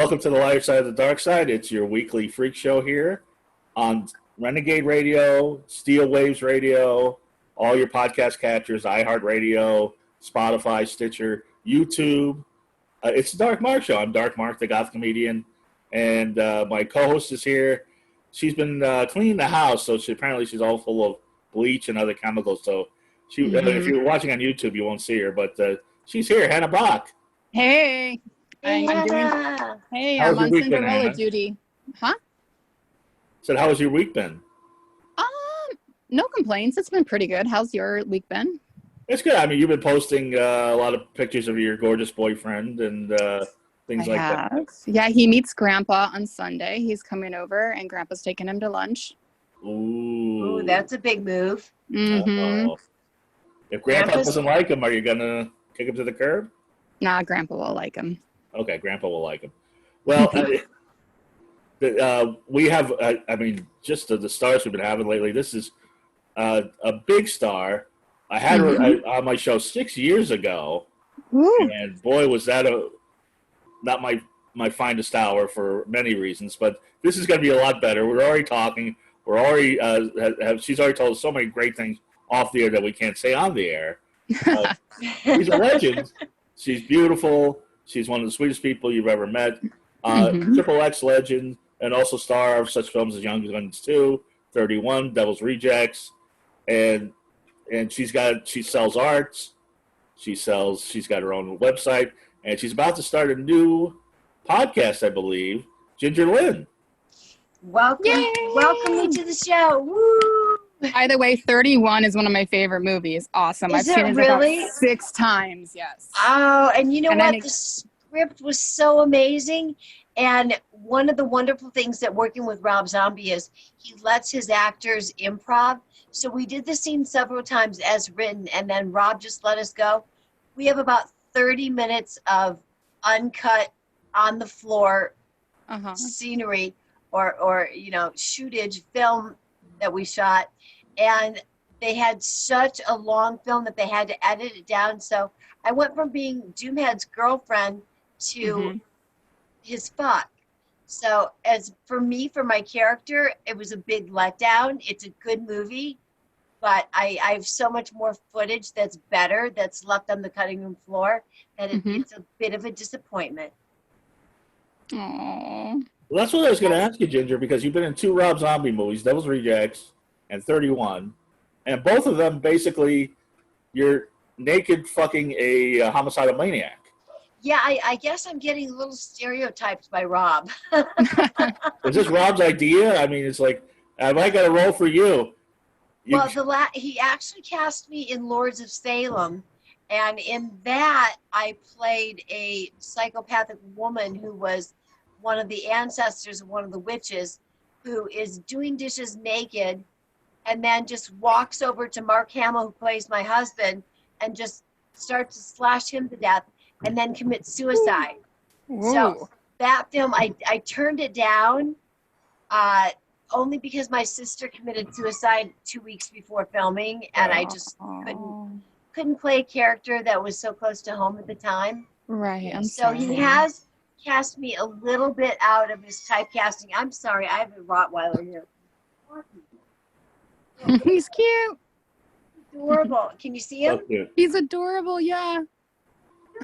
welcome to the lighter side of the dark side. It's your weekly freak show here on Renegade Radio, Steel Waves Radio, all your podcast catchers, iHeartRadio, Spotify, Stitcher, YouTube. It's the Dark Mark Show. I'm Dark Mark, the goth comedian, and my co-host is here. She's been cleaning the house, so apparently she's all full of bleach and other chemicals. So if you're watching on YouTube, you won't see her, but she's here, Hannah Brock. Hey. Hey, I'm on Cinderella duty. Huh? So how has your week been? No complaints. It's been pretty good. How's your week been? It's good. I mean, you've been posting a lot of pictures of your gorgeous boyfriend and things like that. Yeah, he meets Grandpa on Sunday. He's coming over, and Grandpa's taking him to lunch. Ooh, that's a big move. Mm-hmm. If Grandpa doesn't like him, are you going to kick him to the curb? Nah, Grandpa will like him. Okay, Grandpa will like him. Well, we have, just the stars we've been having lately. This is a big star. I had her on my show 6 years ago, and boy, was that not my finest hour for many reasons. But this is going to be a lot better. We're already talking. We're already she's already told us so many great things off the air that we can't say on the air. She's a legend. She's beautiful. She's one of the sweetest people you've ever met. Triple X legend, and also star of such films as Young Guns 2, 31, Devil's Rejects, and she sells arts. She's got her own website, and she's about to start a new podcast, I believe. Ginger Lynn. Welcome me to the show. Woo! By the way, 31 is one of my favorite movies. Awesome. I've seen it really? about 6 times, yes. Oh, and you know what? The script was so amazing. And one of the wonderful things that working with Rob Zombie is he lets his actors improv. So we did the scene several times as written, and then Rob just let us go. We have about 30 minutes of uncut, on the floor scenery or shootage film that we shot. And they had such a long film that they had to edit it down. So I went from being Doomhead's girlfriend to his fuck. So as for me, for my character, it was a big letdown. It's a good movie, but I have so much more footage that's better that's left on the cutting room floor that it's a bit of a disappointment. Aww. Well, that's what I was going to ask you, Ginger, because you've been in 2 Rob Zombie movies, Devil's Rejects and 31, and both of them basically you're naked fucking a homicidal maniac. Yeah, I guess I'm getting a little stereotyped by Rob. Is this Rob's idea? I mean, it's like, have I got a role for you? He actually cast me in Lords of Salem, and in that I played a psychopathic woman who was one of the ancestors of one of the witches who is doing dishes naked and then just walks over to Mark Hamill, who plays my husband, and just starts to slash him to death and then commits suicide. Whoa. So that film, I turned it down only because my sister committed suicide 2 weeks before filming, and I just couldn't play a character that was so close to home at the time. Right. He has cast me a little bit out of his typecasting. I'm sorry, I have a Rottweiler here. He's cute. Adorable. Can you see him? So He's adorable, yeah.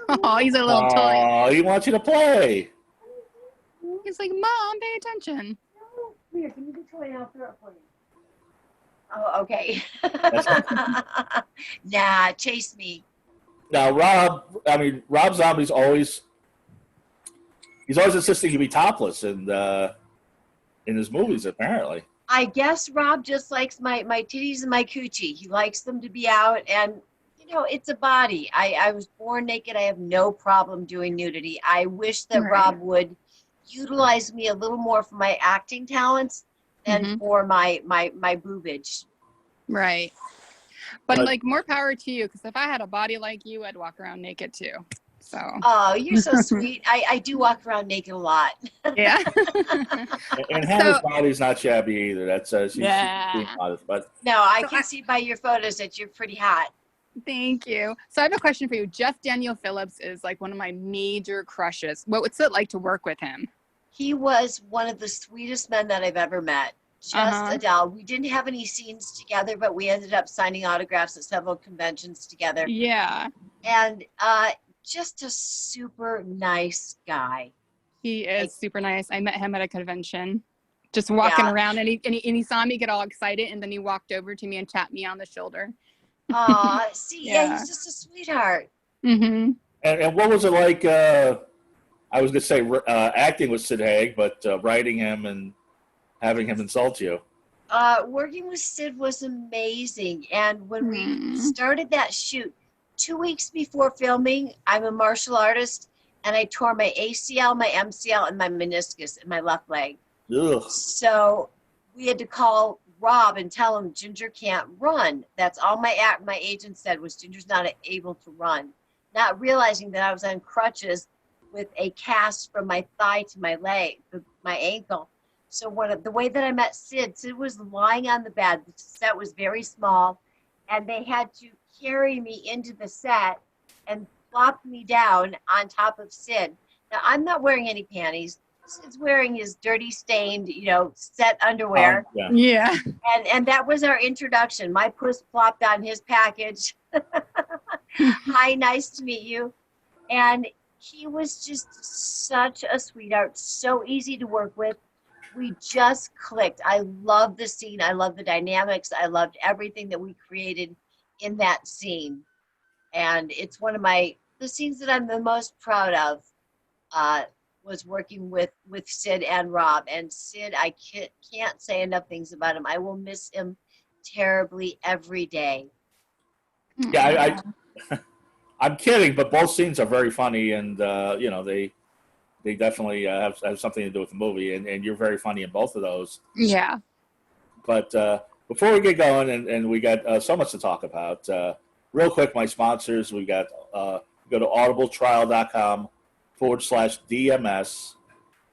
Oh, he's a little toy. Oh, he wants you to play. He's like, Mom, pay attention. Here, give me the toy and I'll throw it for you. Oh, okay. Nah, chase me. Now, Rob Zombie's always insisting you be topless in his movies, apparently. I guess Rob just likes my titties and my coochie. He likes them to be out, and it's a body. I was born naked. I have no problem doing nudity. I wish that Rob would utilize me a little more for my acting talents than for my boobage. Right. But more power to you, because if I had a body like you, I'd walk around naked too. So. Oh, you're so sweet. I do walk around naked a lot. Yeah. And Hannah's body's not shabby either. That's she's modest, but no, I can see by your photos that you're pretty hot. Thank you. So I have a question for you. Jeff Daniel Phillips is like one of my major crushes. What's it like to work with him? He was one of the sweetest men that I've ever met. Just a doll. We didn't have any scenes together, but we ended up signing autographs at several conventions together. Yeah. And just a super nice guy. He is super nice. I met him at a convention, just walking around, and he saw me get all excited, and then he walked over to me and tapped me on the shoulder. Aw, see, he's just a sweetheart. Mm-hmm. And what was it like? I was going to say acting with Sid Haig, but writing him and having him insult you. Working with Sid was amazing. And when we started that shoot, 2 weeks before filming, I'm a martial artist, and I tore my ACL, my MCL, and my meniscus in my left leg. Ugh. So we had to call Rob and tell him Ginger can't run. That's all my agent said was Ginger's not able to run. Not realizing that I was on crutches with a cast from my thigh to my leg, my ankle. So the way that I met Sid was lying on the bed. The set was very small, and they had to carry me into the set and plop me down on top of Sid. Now, I'm not wearing any panties. Sid's wearing his dirty, stained, set underwear. Yeah. And that was our introduction. My puss plopped on his package. Hi, nice to meet you. And he was just such a sweetheart, so easy to work with. We just clicked. I love the scene. I love the dynamics. I loved everything that we created in that scene. And it's one of the scenes that I'm the most proud of, was working with Sid and Rob. And Sid, I can't say enough things about him. I will miss him terribly every day. Yeah, I'm kidding, but both scenes are very funny, and they definitely have something to do with the movie, and you're very funny in both of those. Yeah. But before we get going, and we got so much to talk about, real quick, my sponsors, we got go to audibletrial.com/DMS.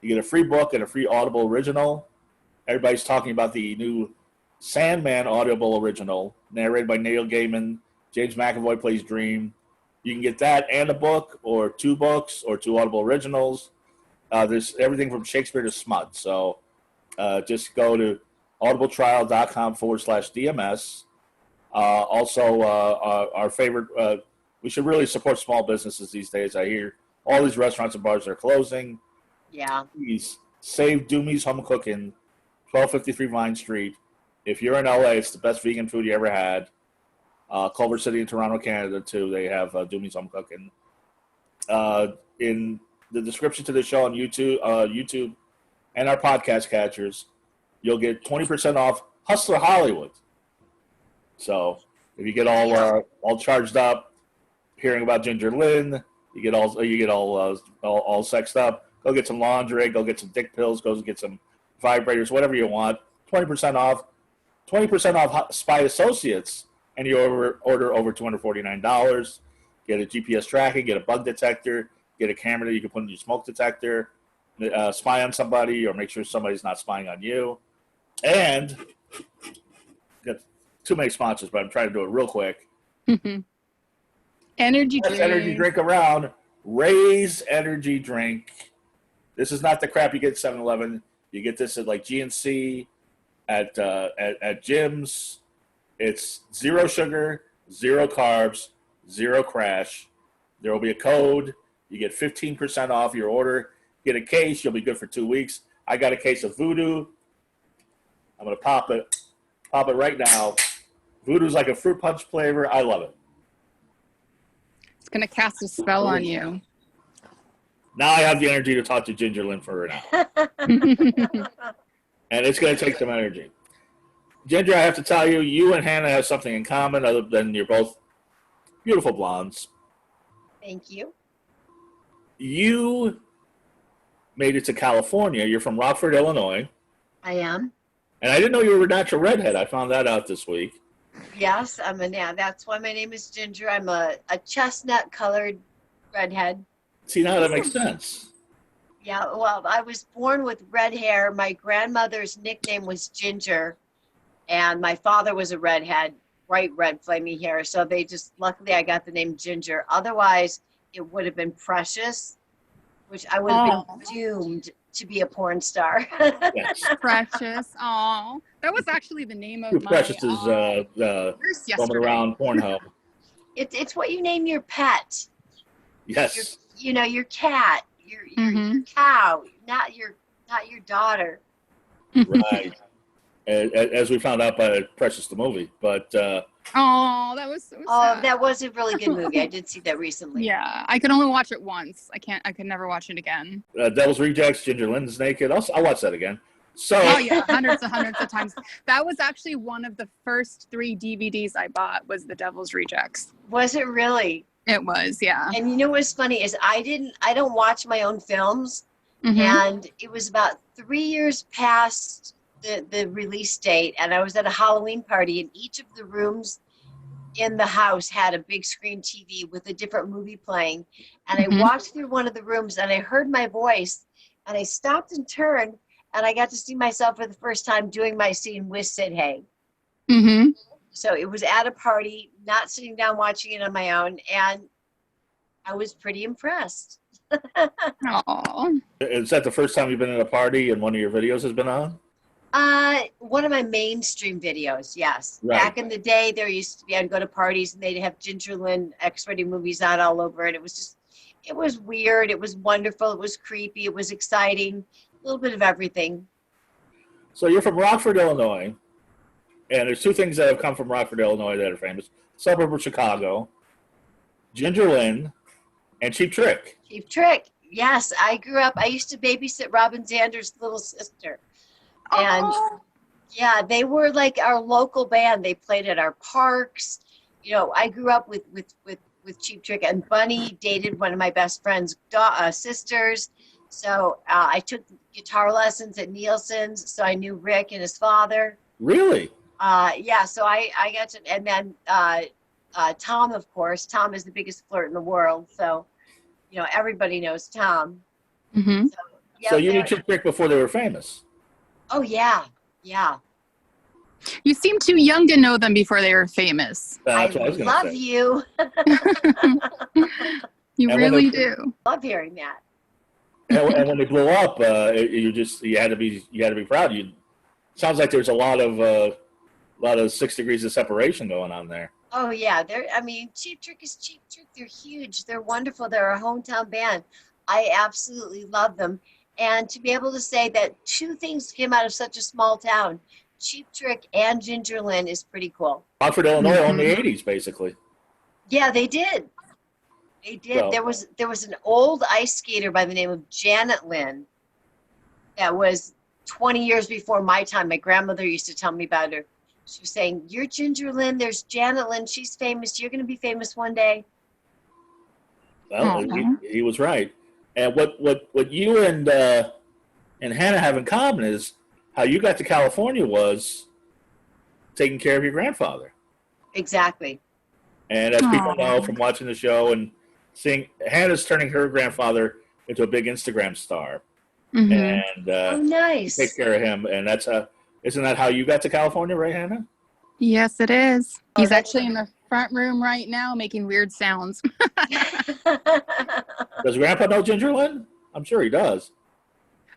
You get a free book and a free Audible original. Everybody's talking about the new Sandman Audible original, narrated by Neil Gaiman. James McAvoy plays Dream. You can get that and a book, or 2 books, or 2 Audible originals. There's everything from Shakespeare to smut. So just go to audibletrial.com/DMS. Also, our favorite, we should really support small businesses these days. I hear all these restaurants and bars are closing. Yeah. Please save Doomy's Home Cooking, 1253 Vine Street. If you're in LA, it's the best vegan food you ever had. Culver City in Toronto, Canada, too. They have Doomy's Home Cooking. In the description to the show on YouTube and our podcast catchers, you'll get 20% off Hustler Hollywood. So if you get all charged up, hearing about Ginger Lynn, you get all sexed up. Go get some lingerie. Go get some dick pills. Go get some vibrators. Whatever you want. 20% off. 20% off Spy Associates. And you order over $249. Get a GPS tracking. Get a bug detector. Get a camera that you can put in your smoke detector. Spy on somebody, or make sure somebody's not spying on you. And got too many sponsors, but I'm trying to do it real quick. Energy Best drink. energy drink around. Raze energy drink. This is not the crap you get at 7-Eleven. You get this at like GNC, at gyms. It's 0 sugar, 0 carbs, 0 crash. There will be a code. You get 15% off your order. Get a case. You'll be good for 2 weeks. I got a case of Voodoo. I'm going to pop it right now. Voodoo's like a fruit punch flavor. I love it. It's going to cast a spell on you. Now I have the energy to talk to Ginger Lynn for an hour. And it's going to take some energy. Ginger, I have to tell you, you and Hannah have something in common other than you're both beautiful blondes. Thank you. You made it to California. You're from Rockford, Illinois. I am. And I didn't know you were a natural redhead. I found that out this week. Yes, that's why my name is Ginger. I'm a chestnut-colored redhead. See, now that makes sense. Yeah, well, I was born with red hair. My grandmother's nickname was Ginger, and my father was a redhead, bright red, flaming hair. So luckily I got the name Ginger. Otherwise, it would have been Precious, which I would have been doomed to be a porn star. Yes. Precious. Oh, that was actually the name of Too my Precious is nurse roaming yesterday. around Pornhub. It's what you name your pet. Yes. Your cat, your Mhm. cow, not your daughter. Right. As we found out by Precious the movie. But Oh, that was so Oh, sad. that was a really good movie. I did see that recently. Yeah, I could only watch it once. I could never watch it again. Devil's Rejects, Ginger Lynn's Naked. I'll watch that again. So Oh yeah, hundreds of times. That was actually one of the first 3 DVDs I bought was The Devil's Rejects. Was it really? It was, yeah. And you know what's funny is I don't watch my own films, Mhm. and it was about 3 years past the release date, and I was at a Halloween party, and each of the rooms in the house had a big screen TV with a different movie playing, and I walked through one of the rooms and I heard my voice, and I stopped and turned, and I got to see myself for the first time doing my scene with Sid Haig. Mhm. So it was at a party, not sitting down watching it on my own, and I was pretty impressed. Oh. is that the first time you've been at a party and one of your videos has been on? One of my mainstream videos, yes. Right. Back in the day, there used to be, I'd go to parties and they'd have Ginger Lynn X-rated movies on all over, and it was weird, it was wonderful, it was creepy, it was exciting, a little bit of everything. So you're from Rockford, Illinois, and there's 2 things that have come from Rockford, Illinois that are famous. Suburb of Chicago, Ginger Lynn, and Cheap Trick. Cheap Trick, yes. I used to babysit Robin Zander's little sister. And yeah, they were like our local band. They played at our parks. I grew up with Cheap Trick, and Bunny dated one of my best friend's sisters. So I took guitar lessons at Nielsen's, so I knew Rick and his father. Really? Yeah, so I got to, and then Tom, of course. Tom is the biggest flirt in the world, so everybody knows Tom. Mhm. So you knew Cheap Trick before they were famous? Oh yeah. You seem too young to know them before they were famous. That's what I was going to love say. you. You And really do. Love hearing that. And when they blew up, you had to be proud. Sounds like there's a lot of 6 degrees of separation going on there. Oh yeah, Cheap Trick is Cheap Trick. They're huge. They're wonderful. They're a hometown band. I absolutely love them. And to be able to say that 2 things came out of such a small town, Cheap Trick and Ginger Lynn, is pretty cool. Rockford, Illinois, owned the 80s, basically. Yeah, they did. They did. So, there was an old ice skater by the name of Janet Lynn that was 20 years before my time. My grandmother used to tell me about her. She was saying, "You're Ginger Lynn. There's Janet Lynn. She's famous. You're going to be famous one day." well, he was right. And what you and Hannah have in common is how you got to California was taking care of your grandfather. Exactly. And as people know from watching the show and seeing, Hannah's turning her grandfather into a big Instagram star. Mhm. And Oh, nice. take care of him. And isn't that how you got to California, right, Hannah? Yes, it is. Oh, He's that's actually in the front room right now making weird sounds. Does Grandpa know Ginger Lynn? I'm sure he does.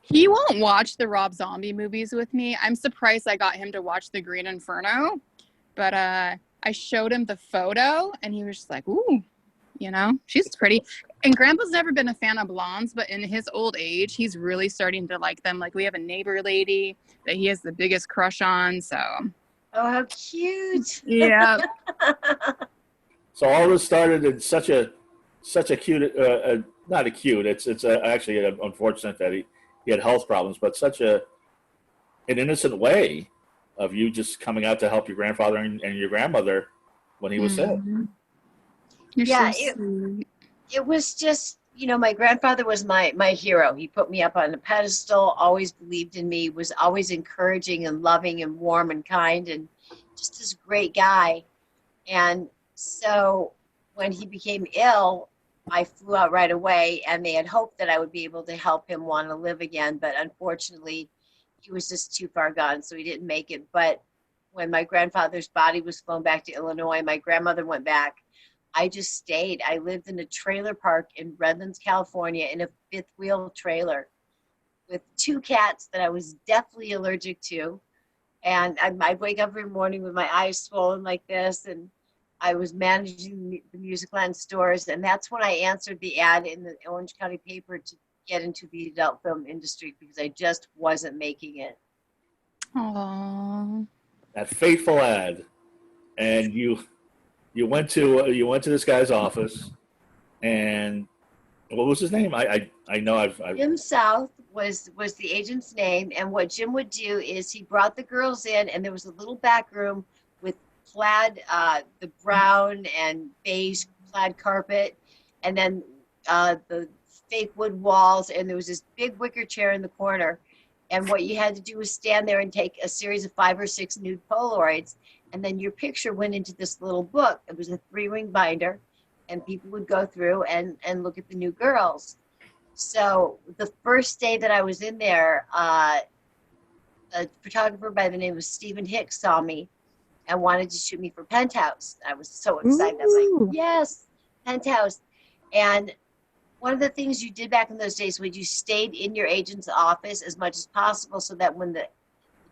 He won't watch the Rob Zombie movies with me. I'm surprised I got him to watch The Green Inferno. But I showed him the photo, and he was just like, ooh, she's pretty. And Grandpa's never been a fan of blondes, but in his old age, he's really starting to like them. Like, we have a neighbor lady that he has the biggest crush on, so. Oh, how cute. Yeah. So all this started in such a cute, not a cute, it's actually unfortunate that he had health problems, but such an innocent way of you just coming out to help your grandfather and your grandmother when he was sick. You're Yeah, so sweet. It was just, my grandfather was my hero. He put me up on a pedestal, always believed in me, was always encouraging and loving and warm and kind, and just this great guy. And so when he became ill, I flew out right away, and they had hoped that I would be able to help him want to live again. But unfortunately, he was just too far gone, so he didn't make it. But when my grandfather's body was flown back to Illinois, my grandmother went back. I just stayed. I lived in a trailer park in Redlands, California, in a 5th wheel trailer. with 2 cats that I was deathly allergic to. And I'd wake up every morning with my eyes swollen like this. And I was managing the Musicland stores. And that's when I answered the ad in the Orange County paper to get into the adult film industry because I just wasn't making it. Aww. That fateful ad. And you went to this guy's office, and what was his name? I know I've Jim South was the agent's name, and what Jim would do is he brought the girls in, and there was a little back room with plaid, the brown and beige plaid carpet, and then the fake wood walls, and there was this big wicker chair in the corner. And what you had to do was stand there and take a series of 5 or 6 nude Polaroids, and then your picture went into this little book. It was a 3-ring binder, and people would go through and look at the new girls. So the first day that I was in there, a photographer by the name of Stephen Hicks saw me and wanted to shoot me for Penthouse. I was so excited. I was like, yes, Penthouse. And one of the things you did back in those days was you stayed in your agent's office as much as possible so that when the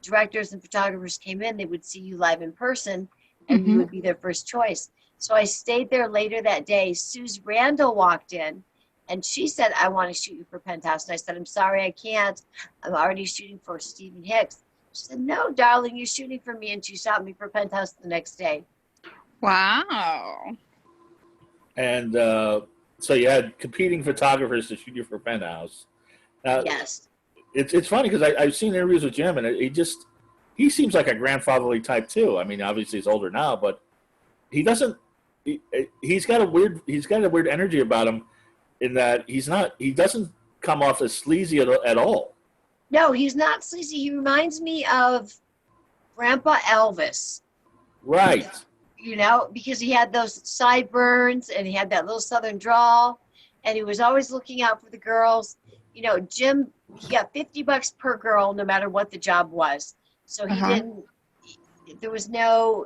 directors and photographers came in, they would see you live in person and you would be their first choice. So I stayed there later that day. Suze Randall walked in and she said, I want to shoot you for Penthouse. And I said, I'm sorry, I can't. I'm already shooting for Stephen Hicks. She said, no, darling, you're shooting for me. And she shot me for Penthouse the next day. Wow. And so you had competing photographers to shoot you for Penthouse. Yes. It's funny because I've seen interviews with Jim, and he seems like a grandfatherly type too. I mean, obviously he's older now, but he doesn't. He's got a weird energy about him, in that he doesn't come off as sleazy at all. No, he's not sleazy. He reminds me of Grandpa Elvis. Right. You know, because he had those sideburns and he had that little southern drawl, and he was always looking out for the girls. You know, Jim, he got $50 per girl no matter what the job was. So he didn't, there was no,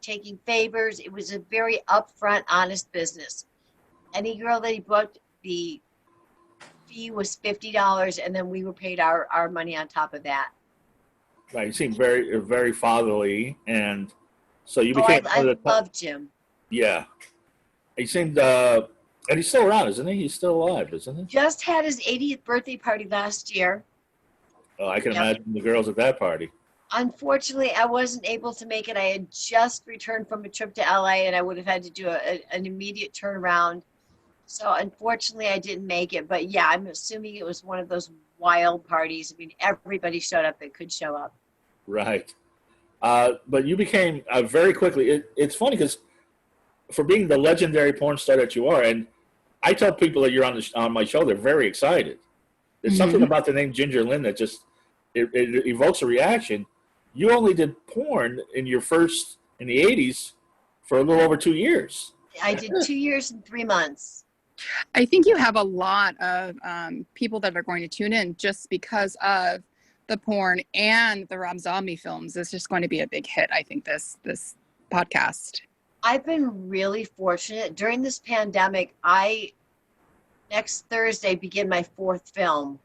taking favors. It was a very upfront, honest business. Any girl that he booked, the fee was $50, and then we were paid our money on top of that. Right. He seemed very, very fatherly, and so you became. I love Jim. Yeah. He seemed, and he's still around, isn't he? He's still alive, isn't he? Just had his 80th birthday party last year. Oh, I can imagine the girls at that party. Unfortunately, I wasn't able to make it. I had just returned from a trip to LA, and I would have had to do an immediate turnaround. So unfortunately, I didn't make it. But yeah, I'm assuming it was one of those wild parties. I mean, everybody showed up that could show up. Right. But you became very quickly. It's funny because for being the legendary porn star that you are, and I tell people that you're on my show, they're very excited. There's something about the name Ginger Lynn that just it evokes a reaction. You only did porn in the 80s for a little over 2 years. I did 2 years and 3 months. I think you have a lot of people that are going to tune in just because of the porn and the Rob Zombie films. It's just going to be a big hit, I think, this podcast. I've been really fortunate. During this pandemic, next Thursday begin my 4th film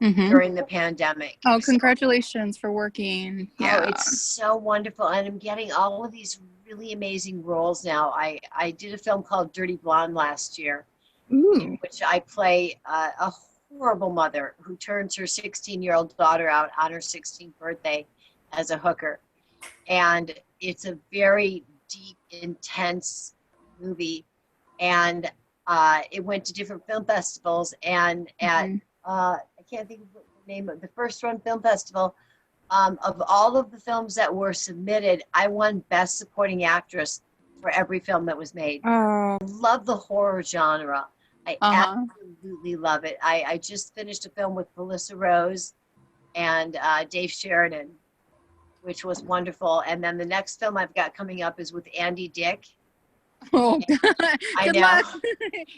during the pandemic. Oh, congratulations for working. Yeah. Oh, it's so wonderful. And I'm getting all of these really amazing roles now. I did a film called Dirty Blonde last year, in which I play a horrible mother who turns her 16-year-old daughter out on her 16th birthday as a hooker. And it's a very deep, intense movie. And it went to different film festivals. And at, I can't think of the name of the first run film festival, of all of the films that were submitted, I won Best Supporting Actress for every film that was made. I love the horror genre. I absolutely love it. I just finished a film with Melissa Rose and Dave Sheridan, which was wonderful. And then the next film I've got coming up is with Andy Dick. Oh, I good know. luck.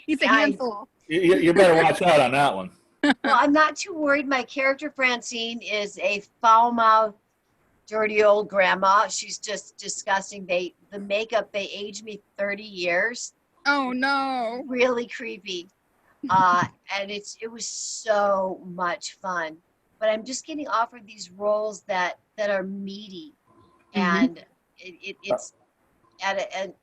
He's a handful. You better watch out on that one. Well, I'm not too worried. My character, Francine, is a foul-mouthed, dirty old grandma. She's just disgusting. The makeup, they aged me 30 years. Oh, no. Really creepy. And it was so much fun. but I'm just getting offered these roles that are meaty, Mm-hmm. and it's at an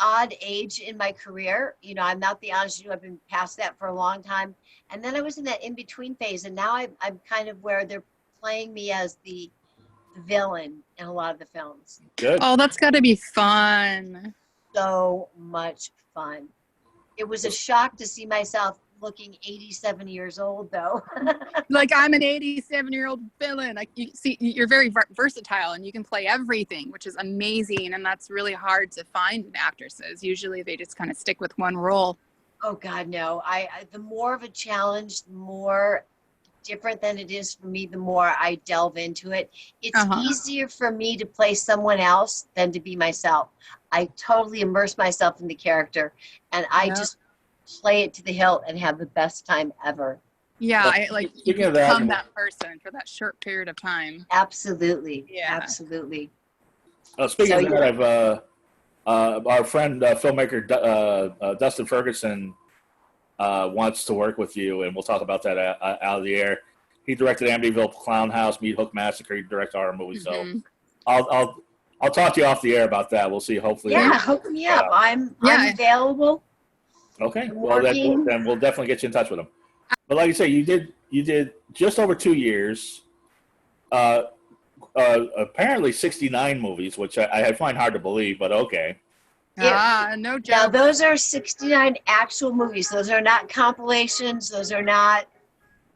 odd age in my career. You know, I'm not the ingenue. I've been past that for a long time, and then I was in that in between phase, and now I'm kind of where they're playing me as the villain in a lot of the films. Good. Oh, that's got to be fun. So much fun. It was a shock to see myself looking 87 years old, though. Like, I'm an 87-year-old villain. Like, you see, you're very versatile and you can play everything, which is amazing. And that's really hard to find in actresses. Usually they just kind of stick with one role. Oh God, no. I the more of a challenge, the more different than it is for me, the more I delve into it. It's easier for me to play someone else than to be myself. I totally immerse myself in the character, and I just play it to the hilt and have the best time ever. Yeah, Well, I like you speaking of become that that person for that short period of time. Absolutely. Yeah. Absolutely. speaking So, of that, I've our friend filmmaker Dustin Ferguson wants to work with you, and we'll talk about that out of the air. He directed Amityville Clown House, Meat Hook Massacre. He directed horror movies, so I'll talk to you off the air about that. We'll see. Hopefully, hook me up. I'm available. Okay, well then we'll definitely get you in touch with him. But like you say, you did just over 2 years. Apparently 69 movies, which I find hard to believe, but okay. No joke. Now, those are 69 actual movies. Those are not compilations. Those are not,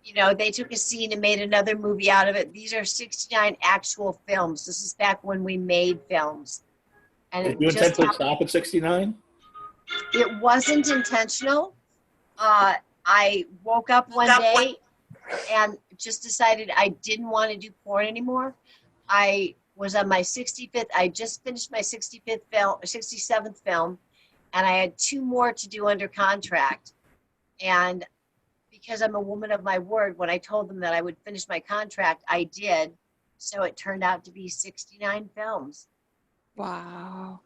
you know, they took a scene and made another movie out of it. These are 69 actual films. This is back when we made films. And did you intentionally stop at 69? It wasn't intentional. I woke up one day and just decided I didn't want to do porn anymore. I was on my 65th. I just finished my 67th film, and I had 2 more to do under contract. And because I'm a woman of my word, when I told them that I would finish my contract, I did. So it turned out to be 69 films. Wow.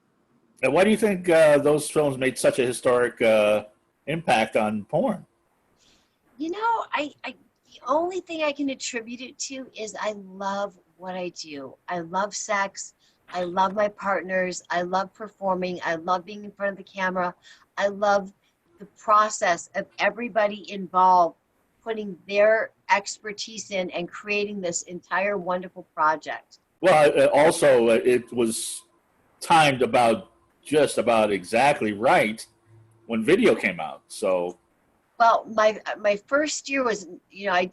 And why do you think those films made such a historic impact on porn? You know, the only thing I can attribute it to is I love what I do. I love sex. I love my partners. I love performing. I love being in front of the camera. I love the process of everybody involved putting their expertise in and creating this entire wonderful project. Well, also it was timed just about exactly right when video came out. So, well, my first year was, you know, I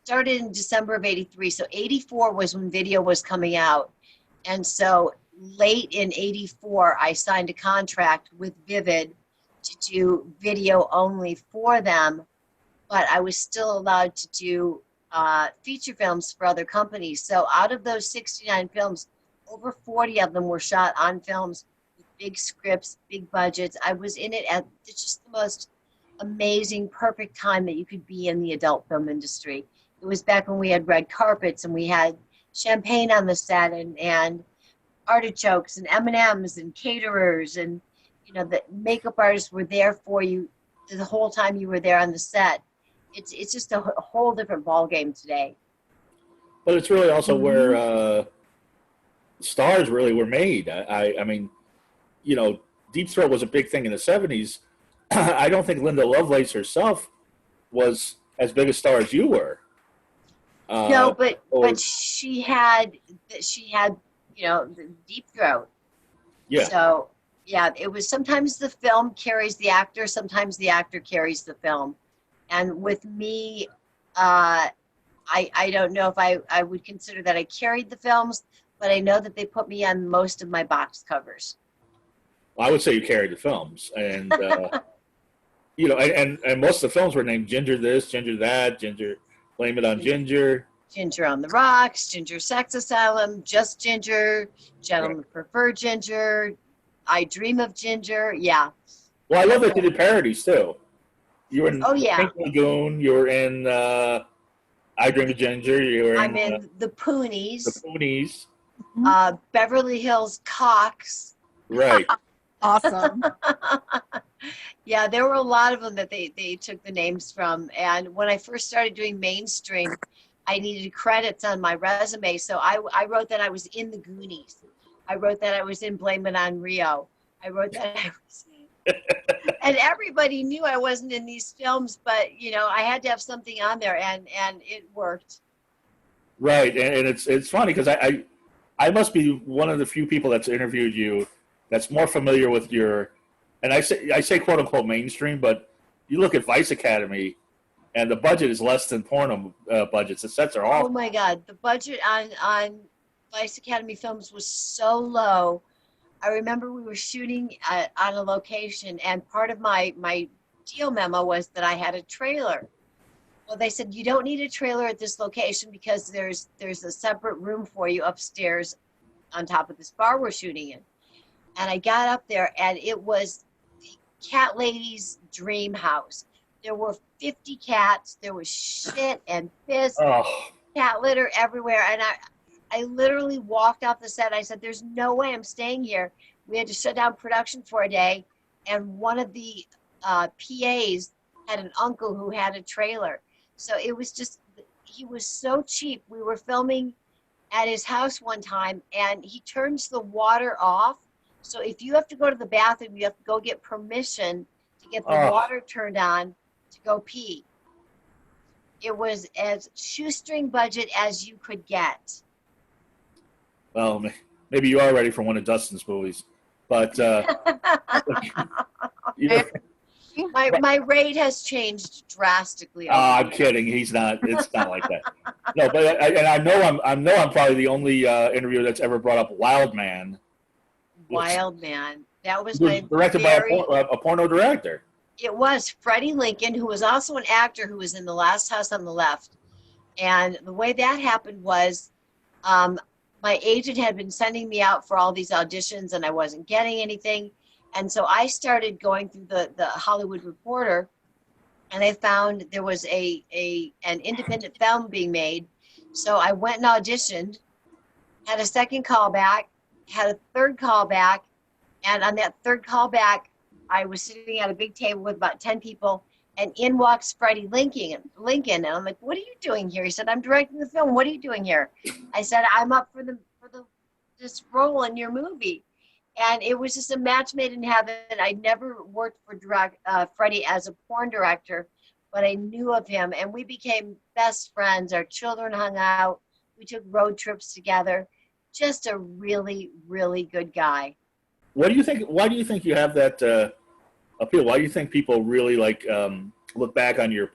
started in December of '83, so '84 was when video was coming out, and so late in '84 I signed a contract with Vivid to do video only for them, but I was still allowed to do feature films for other companies. So out of those 69 films, over 40 of them were shot on films with big scripts, big budgets. I was in it at just the most amazing, perfect time that you could be in the adult film industry. It was back when we had red carpets and we had champagne on the set and artichokes and M&Ms and caterers, and you know, the makeup artists were there for you the whole time you were there on the set. It's just a whole different ball game today. But it's really also where stars really were made. I mean, you know, Deep Throat was a big thing in the 70s. I don't think Linda Lovelace herself was as big a star as you were. No, but she had you know, the Deep Throat. Yeah. So yeah, it was sometimes the film carries the actor, sometimes the actor carries the film. And with me, I don't know if I would consider that I carried the films, but I know that they put me on most of my box covers. Well, I would say you carried the films, and you know, and most of the films were named Ginger this, Ginger that, Ginger, Blame It on Ginger. Ginger on the Rocks, Ginger Sex Asylum, Just Ginger, Gentlemen Prefer Ginger, I Dream of Ginger. Yeah. Well, I love that you did parodies too. You were in Pink Lagoon. You were in I Dream of Ginger. You were I'm in The Poonies. The Poonies. Beverly Hills Cox. Right. Awesome. Yeah, there were a lot of them that they took the names from. And when I first started doing mainstream, I needed credits on my resume. So I wrote that I was in the Goonies. I wrote that I was in Blame It on Rio. I wrote that I was, and everybody knew I wasn't in these films, but you know, I had to have something on there, and it worked. Right, and it's funny because I must be one of the few people that's interviewed you that's more familiar with your, and I say quote unquote mainstream, but you look at Vice Academy, and the budget is less than porno budgets. The sets are Oh awful. my God, the budget on Vice Academy films was so low. I remember we were shooting on a location, and part of my deal memo was that I had a trailer. Well, they said you don't need a trailer at this location because there's a separate room for you upstairs on top of this bar we're shooting in. And I got up there, and it was the cat lady's dream house. There were 50 cats. There was shit and piss, Oh, cat litter everywhere. And I literally walked off the set. I said, there's no way I'm staying here. We had to shut down production for a day. And one of the PAs had an uncle who had a trailer. So it was just, he was so cheap. We were filming at his house one time, and he turns the water off. So if you have to go to the bathroom, you have to go get permission to get the water turned on to go pee. It was as shoestring budget as you could get. well, maybe you are ready for one of Dustin's movies, but you know, my rate has changed drastically. I'm kidding. He's not. It's not like that. No, but I know I'm probably the only interviewer that's ever brought up Wild Man. Wild Man. That was directed by a porno director. It was Freddie Lincoln, who was also an actor who was in The Last House on the Left. And the way that happened was my agent had been sending me out for all these auditions, and I wasn't getting anything. And so I started going through the Hollywood Reporter, and I found there was an independent film being made. So I went and auditioned, had a second call back, had a third call back, and on that third call back, I was sitting at a big table with about 10 people, and in walks Freddie Lincoln, and I'm like, "What are you doing here?" He said, "I'm directing the film. What are you doing here?" I said, "I'm up for this role in your movie." And it was just a match made in heaven. I never worked for Freddie as a porn director, but I knew of him, and we became best friends. Our children hung out. We took road trips together. Just a really, really good guy. What do you think? Why do you think you have that appeal? Why do you think people really look back on your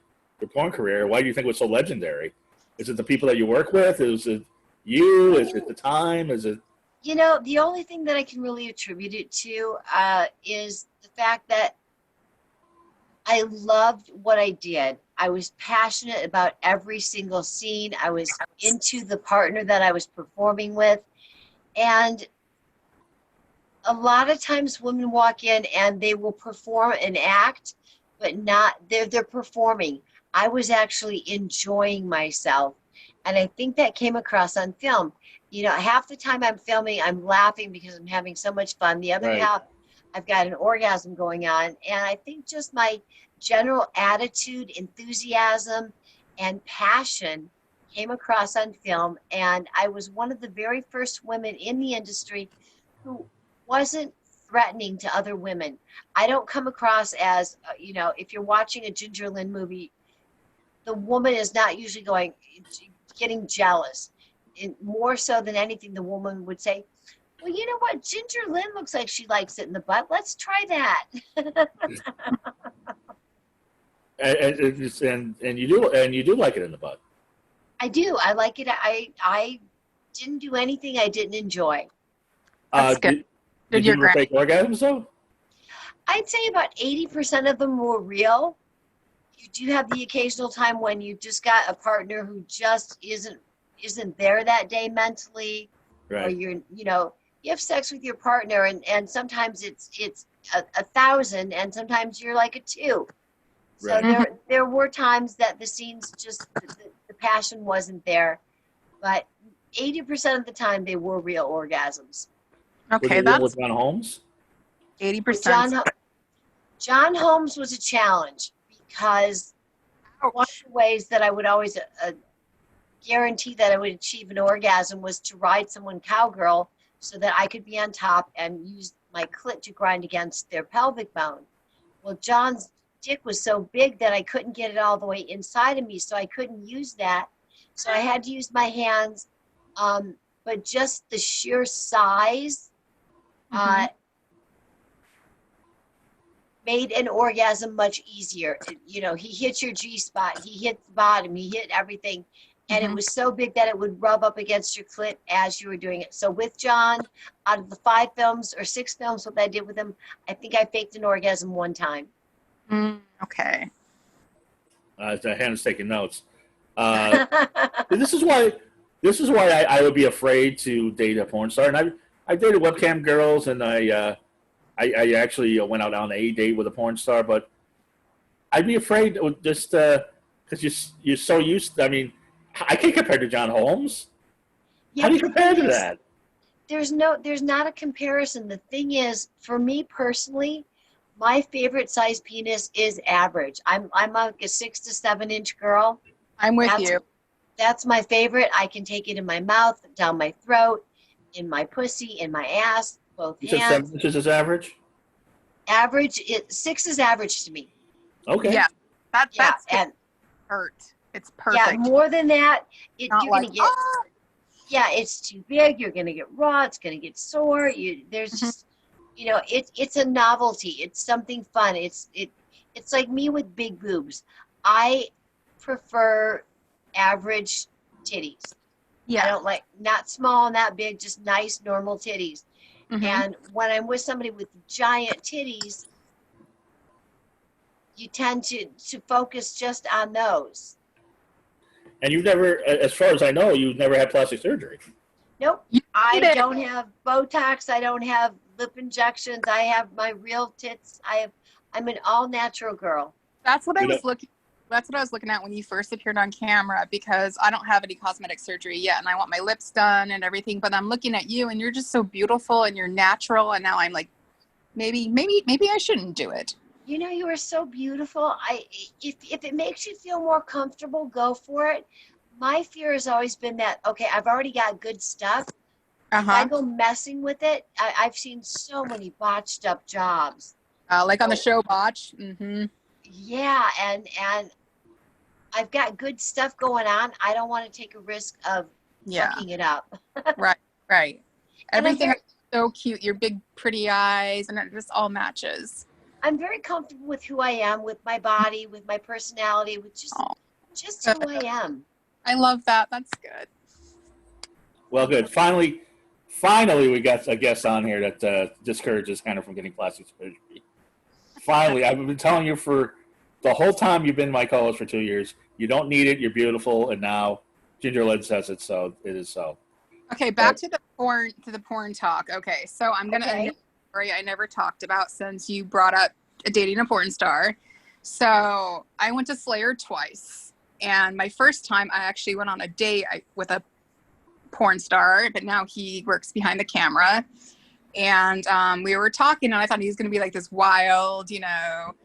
porn career? Why do you think it was so legendary? Is it the people that you work with? Is it you? Is it the time? Is it? You know, the only thing that I can really attribute it to is the fact that I loved what I did. I was passionate about every single scene. I was into the partner that I was performing with. And a lot of times women walk in and they will perform an act, but they're performing. I was actually enjoying myself. And I think that came across on film. You know, half the time I'm filming, I'm laughing because I'm having so much fun. The other half, I've got an orgasm going on. And I think just my general attitude, enthusiasm, and passion came across on film. And I was one of the very first women in the industry who wasn't threatening to other women. I don't come across as, you know, if you're watching a Ginger Lynn movie, the woman is not usually getting jealous. More so than anything, the woman would say, "Well, you know what? Ginger Lynn looks like she likes it in the butt. Let's try that." and you do like it in the butt. I do. I like it. I didn't do anything I didn't enjoy. That's good. Did you ever fake orgasms though? I'd say about 80% of them were real. You do have the occasional time when you just got a partner who just isn't there that day mentally, right. Or you have sex with your partner, and sometimes it's 1,000, and sometimes you're like a 2. So right. there were times that the scenes just the passion wasn't there, but 80% of the time they were real orgasms. Okay, that's with John Holmes. 80%. John Holmes was a challenge because one of the ways that I would always guarantee that I would achieve an orgasm was to ride someone cowgirl so that I could be on top and use my clit to grind against their pelvic bone. Well, John's dick was so big that I couldn't get it all the way inside of me, so I couldn't use that. So I had to use my hands, but just the sheer size made an orgasm much easier. You know, he hit your G-spot, he hit the bottom, he hit everything, and it was so big that it would rub up against your clit as you were doing it. So with John, out of the 5 films or 6 films what I did with him, I think I faked an orgasm 1 time. Okay. Hannah's taking notes. This is why I would be afraid to date a porn star. And I dated webcam girls, and I actually went out on a date with a porn star, but I'd be afraid just because you're so used to, I mean, I can't compare to John Holmes. Yeah, how do you compare to that? There's not a comparison. The thing is, for me personally, my favorite size penis is average. I'm like a 6 to 7 inch girl. I'm with you. That's my favorite. I can take it in my mouth, down my throat, in my pussy, in my ass, both you said hands. 7 inches is average? Average, 6 is average to me. Okay. Yeah, that's and hurt. It's perfect. Yeah, more than that, you're like, gonna get. Yeah, it's too big. You're gonna get raw. It's gonna get sore. There's just, it's a novelty. It's something fun. It's like me with big boobs. I prefer average titties. Yeah. I don't like not small, not big, just nice, normal titties. And when I'm with somebody with giant titties, you tend to focus just on those. And you've never, as far as I know, you've never had plastic surgery. Nope. I don't have Botox. I don't have lip injections. I have my real tits. I'm an all natural girl. That's what I was looking at when you first appeared on camera, because I don't have any cosmetic surgery yet, and I want my lips done and everything, but I'm looking at you and you're just so beautiful and you're natural, and now I'm like, maybe I shouldn't do it. You are so beautiful. If it makes you feel more comfortable, go for it. My fear has always been that, okay, I've already got good stuff. If I go messing with it, I've seen so many botched up jobs. Like on the show Botch. Yeah, and I've got good stuff going on. I don't want to take a risk of fucking it up. Right. Everything is so cute. Your big, pretty eyes, and it just all matches. I'm very comfortable with who I am, with my body, with my personality, with just who I am. I love that. That's good. Well, good. Finally, we got a guest on here that discourages Hannah from getting plastic surgery. Finally, I've been telling you for the whole time you've been my co-host for 2 years, you don't need it. You're beautiful, and now Ginger Lynn says it, so it is so. Okay, back to the porn talk. Okay, so I'm gonna end a story I never talked about since you brought up dating a porn star. So I went to Slater twice, and my first time I actually went on a date with a porn star, but now he works behind the camera. And we were talking, and I thought he was going to be like this wild,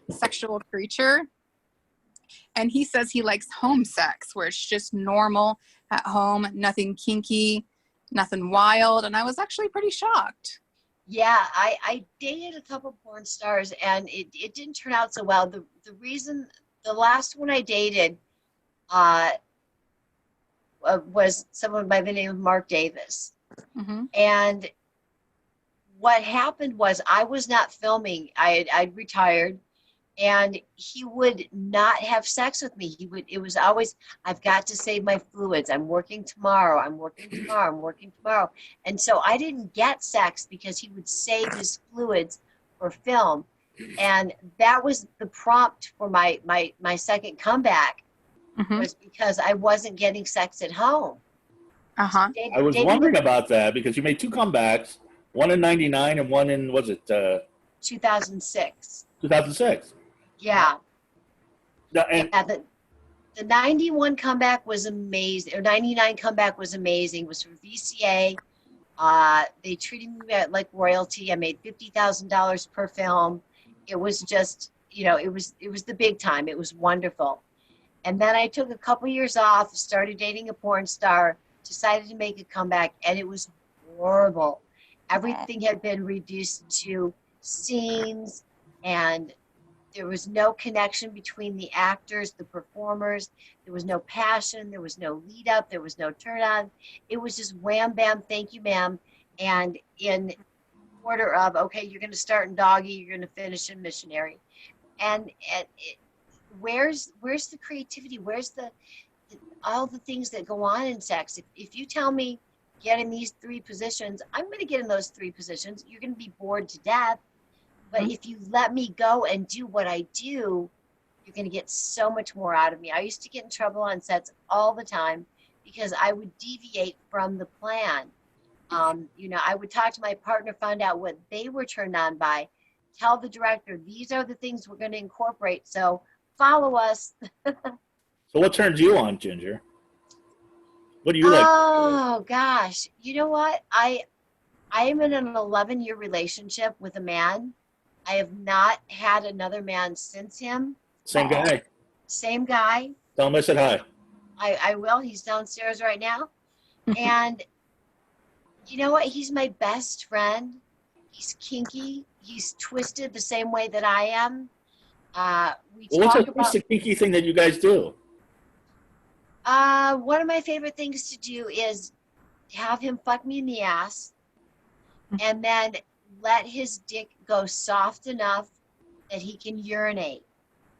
sexual creature. And he says he likes home sex, where it's just normal at home, nothing kinky, nothing wild. And I was actually pretty shocked. Yeah, I dated a couple porn stars, and it didn't turn out so well. The reason, the last one I dated was someone by the name of Mark Davis. And what happened was I was not filming. I'd retired, and he would not have sex with me. It was always, I've got to save my fluids. I'm working tomorrow. I'm working tomorrow. And so I didn't get sex because he would save his fluids for film. And that was the prompt for my second comeback, was because I wasn't getting sex at home. So I was wondering about that, because you made 2 comebacks. One in 99 and one in, 2006. 2006. Yeah. And the 91 comeback was amazing, or 99 comeback was amazing. It was from VCA. They treated me like royalty. I made $50,000 per film. It was just, it was the big time. It was wonderful. And then I took a couple years off, started dating a porn star, decided to make a comeback, and it was horrible. Everything had been reduced to scenes, and there was no connection between the actors, the performers. There was no passion. There was no lead up. There was no turn on. It was just wham, bam, thank you, ma'am. And in order of, okay, you're going to start in doggy, you're going to finish in missionary. And where's the creativity? Where's all the things that go on in sex? If you tell me get in these 3 positions, I'm going to get in those 3 positions. You're going to be bored to death. But if you let me go and do what I do, you're going to get so much more out of me. I used to get in trouble on sets all the time because I would deviate from the plan. I would talk to my partner, find out what they were turned on by, tell the director, these are the things we're going to incorporate. So follow us. So what turns you on, Ginger? What do you like? Oh, gosh. You know what? I am in an 11-year relationship with a man. I have not had another man since him. Same guy. Same guy. Tell him I said hi. I will. He's downstairs right now. And you know what? He's my best friend. He's kinky. He's twisted the same way that I am. What's the kinky thing that you guys do? One of my favorite things to do is have him fuck me in the ass and then let his dick go soft enough that he can urinate.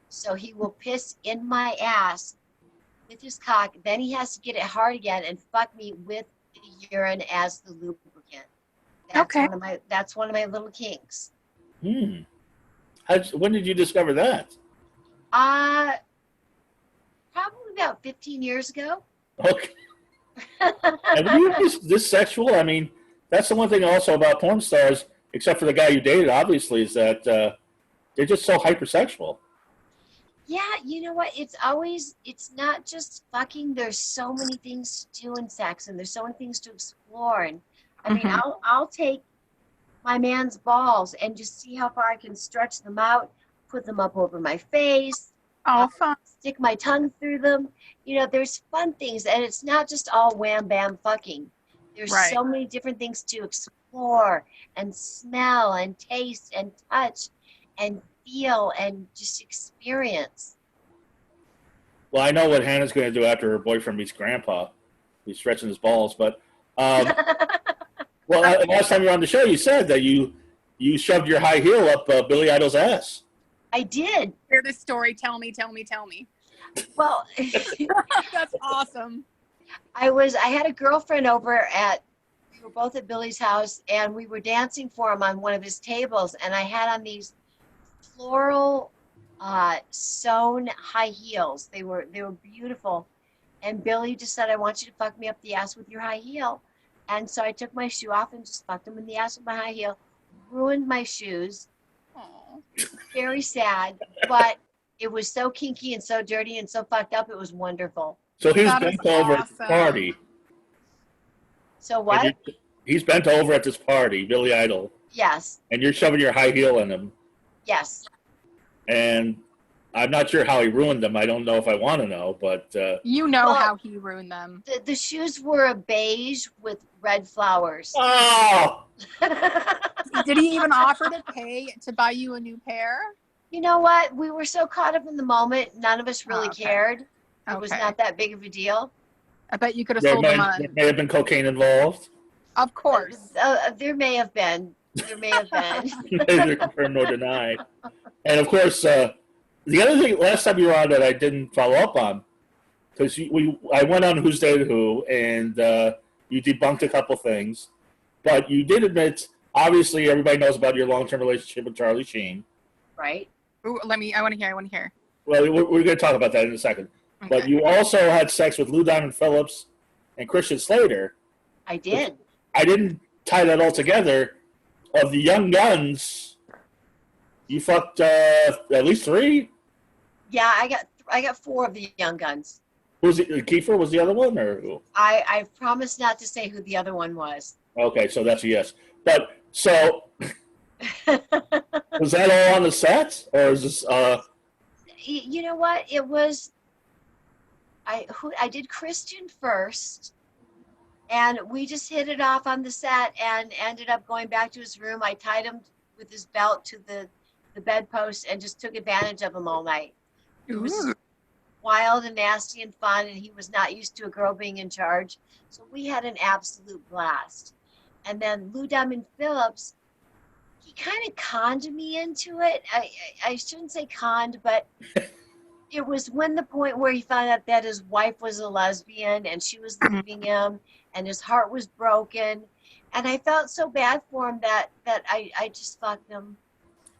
So he will piss in my ass with his cock. Then he has to get it hard again and fuck me with the urine as the lubricant. That's one of my little kinks. When did you discover that? Probably about 15 years ago. Okay. And were you this sexual? I mean, that's the one thing also about porn stars, except for the guy you dated, obviously, is that they're just so hypersexual. Yeah, you know what? It's not just fucking. There's so many things to do in sex, and there's so many things to explore. And I mean, I'll take my man's balls and just see how far I can stretch them out, put them up over my face. Oh, fun. Stick my tongue through them. You know, there's fun things, and it's not just all wham bam fucking. There's so many different things to explore and smell and taste and touch and feel and just experience. Well, I know what Hannah's going to do after her boyfriend meets Grandpa. He's stretching his balls, but last time you were on the show, you said that you shoved your high heel up Billy Idol's ass. I did. Hear this story. Tell me. Well, that's awesome. I had a girlfriend over we were both at Billy's house, and we were dancing for him on one of his tables, and I had on these floral sewn high heels. They were beautiful. And Billy just said, I want you to fuck me up the ass with your high heel. And so I took my shoe off and just fucked him in the ass with my high heel. Ruined my shoes. Aww. Very sad, but it was so kinky and so dirty and so fucked up. It was wonderful. So he's bent over at the party. So what? He's bent over at this party, Billy Idol. Yes. And you're shoving your high heel in him. Yes. And I'm not sure how he ruined them. I don't know if I want to know, but... how he ruined them. The shoes were a beige with red flowers. Oh! Did he even offer to pay to buy you a new pair? You know what? We were so caught up in the moment, none of us really cared. It was not that big of a deal. I bet you could have sold them on. There may have been cocaine involved. Of course. There may have been. Neither confirm nor deny. And of course, the other thing, last time you were on that I didn't follow up on, because I went on Who's Dated Who, and you debunked a couple things, but you did admit, obviously, everybody knows about your long-term relationship with Charlie Sheen. Right. Ooh, I want to hear. Well, we're going to talk about that in a second. Okay. But you also had sex with Lou Diamond Phillips and Christian Slater. I did. I didn't tie that all together. Of the young guns, you fucked at least 3? Yeah, I got 4 of the young guns. Was it Kiefer was the other one, or who? I promised not to say who the other one was. Okay, so that's a yes. But so was that all on the set, or is this? You know what? It was I did Christian first, and we just hit it off on the set and ended up going back to his room. I tied him with his belt to the bedpost and just took advantage of him all night. It was wild and nasty and fun, and he was not used to a girl being in charge. So we had an absolute blast. And then Lou Diamond Phillips, he kind of conned me into it. I shouldn't say conned, but it was when the point where he found out that his wife was a lesbian and she was leaving him and his heart was broken. And I felt so bad for him that I just fucked him.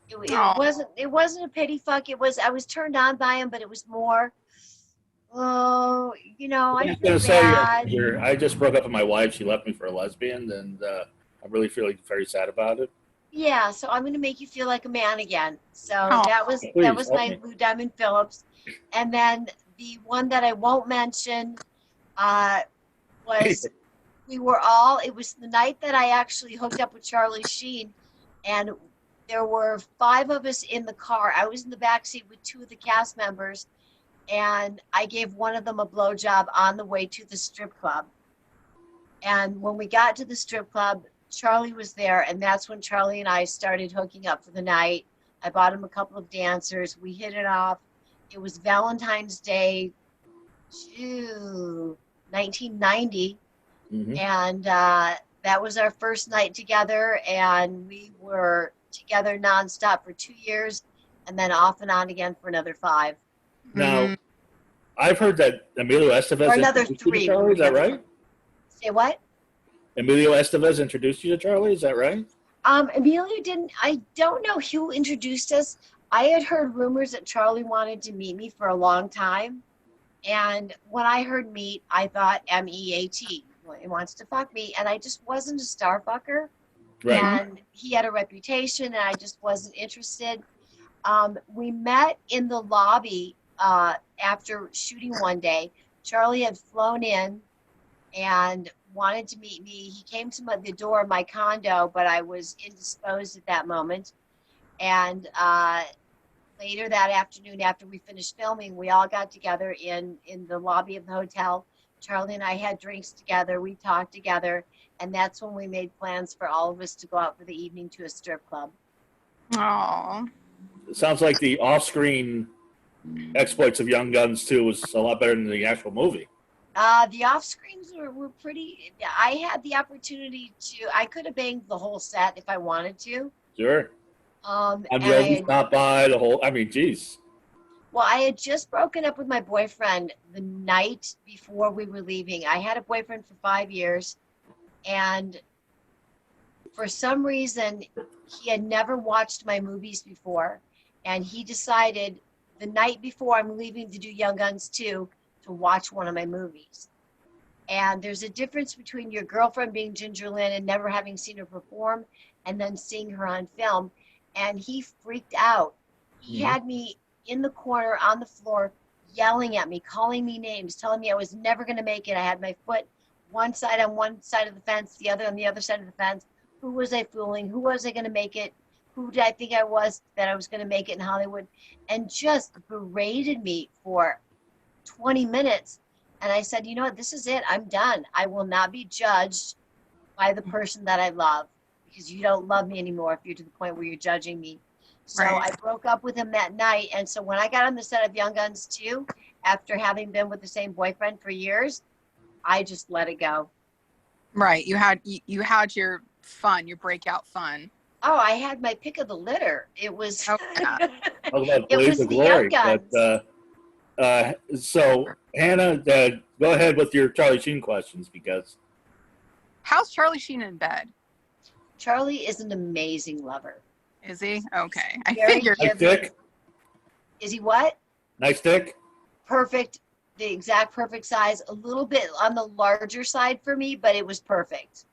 It wasn't a pity fuck. I was turned on by him, but it was more, oh, I feel bad. I just broke up with my wife. She left me for a lesbian, and I'm really feeling very sad about it. Yeah, so I'm going to make you feel like a man again. So that was my Lou Diamond Phillips. And then the one that I won't mention was it was the night that I actually hooked up with Charlie Sheen, and there were 5 of us in the car. I was in the back seat with 2 of the cast members, and I gave one of them a blowjob on the way to the strip club. And when we got to the strip club, Charlie was there, and that's when Charlie and I started hooking up for the night. I bought him a couple of dancers. We hit it off. It was Valentine's Day, 1990, and that was our first night together, and we were together nonstop for 2 years, and then off and on again for another 5. Now, I've heard that Emilio Estevez or another 3. Charlie, is that right? Say what? Emilio Estevez introduced you to Charlie, is that right? Emilio didn't. I don't know who introduced us. I had heard rumors that Charlie wanted to meet me for a long time. And when I heard meet, I thought MEAT. Well, he wants to fuck me. And I just wasn't a star fucker. Right. And he had a reputation, and I just wasn't interested. We met in the lobby after shooting one day. Charlie had flown in and wanted to meet me. He came to the door of my condo, but I was indisposed at that moment. And later that afternoon, after we finished filming, we all got together in the lobby of the hotel. Charlie and I had drinks together. We talked together. And that's when we made plans for all of us to go out for the evening to a strip club. Aww. It sounds like the off-screen exploits of Young Guns 2 was a lot better than the actual movie. The off-screens were pretty. I had the opportunity I could have banged the whole set if I wanted to. Sure. And the stop by the whole. I mean, geez. Well, I had just broken up with my boyfriend the night before we were leaving. I had a boyfriend for 5 years, and for some reason, he had never watched my movies before, and he decided the night before I'm leaving to do Young Guns 2 to watch one of my movies. And there's a difference between your girlfriend being Ginger Lynn and never having seen her perform, and then seeing her on film. And he freaked out. He had me in the corner on the floor, yelling at me, calling me names, telling me I was never going to make it. I had my foot one side on one side of the fence, the other on the other side of the fence. Who was I fooling? Who was I going to make it? Who did I think I was that I was going to make it in Hollywood? And just berated me for 20 minutes. And I said, you know what? This is it. I'm done. I will not be judged by the person that I love, because you don't love me anymore if you're to the point where you're judging me. So I broke up with him that night. And so when I got on the set of Young Guns 2, after having been with the same boyfriend for years, I just let it go. Right. You had your fun, your breakout fun. Oh, I had my pick of the litter. It was it was the Young Guns. So Hannah, go ahead with your Charlie Sheen questions, because how's Charlie Sheen in bed? Charlie is an amazing lover. Is he? Okay. I figured. Nice dick? Is he what? Nice dick? Perfect. The exact perfect size. A little bit on the larger side for me, but it was perfect.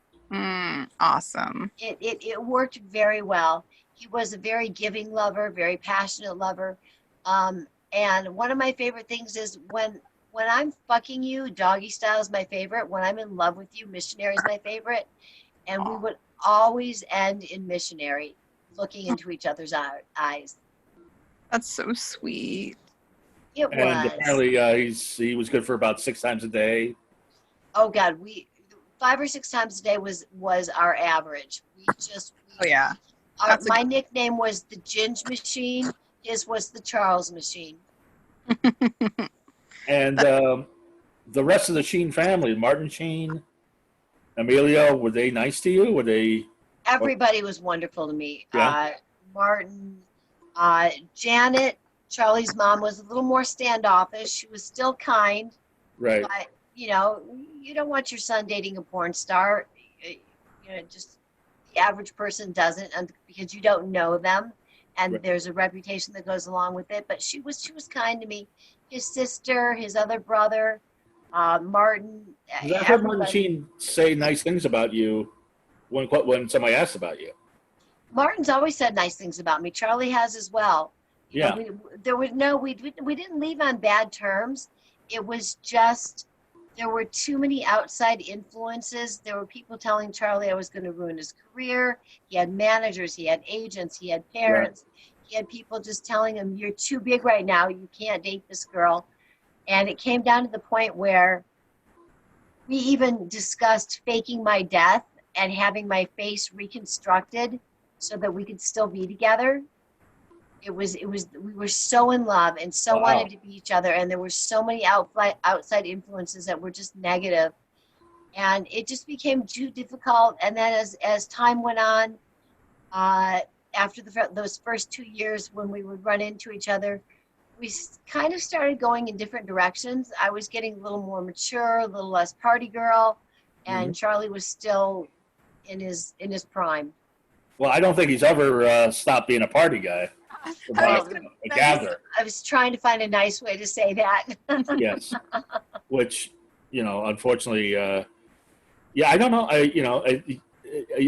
Awesome. It worked very well. He was a very giving lover, very passionate lover. And one of my favorite things is when I'm fucking you, doggy style is my favorite. When I'm in love with you, missionary is my favorite. And we would always end in missionary, looking into each other's eyes. That's so sweet. It And was. apparently he was good for about 6 times a day. Oh God, we 5 or 6 times a day was our average. Oh yeah. My nickname was the Ginge Machine. His was the Charles Machine. And the rest of the Sheen family, Martin Sheen, Emilio, were they nice to you? Were they? Everybody was wonderful to me. Yeah. Martin, Janet, Charlie's mom was a little more standoffish. She was still kind, Right. but you know, you don't want your son dating a porn star. You know, just the average person doesn't, and because you don't know them, and Right. there's a reputation that goes along with it. But she was kind to me. His sister, his other brother, Martin. I've heard Martin Sheen say nice things about you when somebody asks about you. Martin's always said nice things about me. Charlie has as well. You Yeah. know, we didn't leave on bad terms. It was just there were too many outside influences. There were people telling Charlie I was going to ruin his career. He had managers, he had agents, he had parents. Right. He had people just telling him, "You're too big right now. You can't date this girl." And it came down to the point where we even discussed faking my death and having my face reconstructed so that we could still be together. We were so in love and so wanted to be each other, and there were so many outside influences that were just negative, and it just became too difficult. And then as time went on, after those first 2 years when we would run into each other, we kind of started going in different directions. I was getting a little more mature, a little less party girl, and Charlie was still in his prime. Well, I don't think he's ever stopped being a party guy. I was trying to find a nice way to say that. Yes, which, unfortunately, I don't know.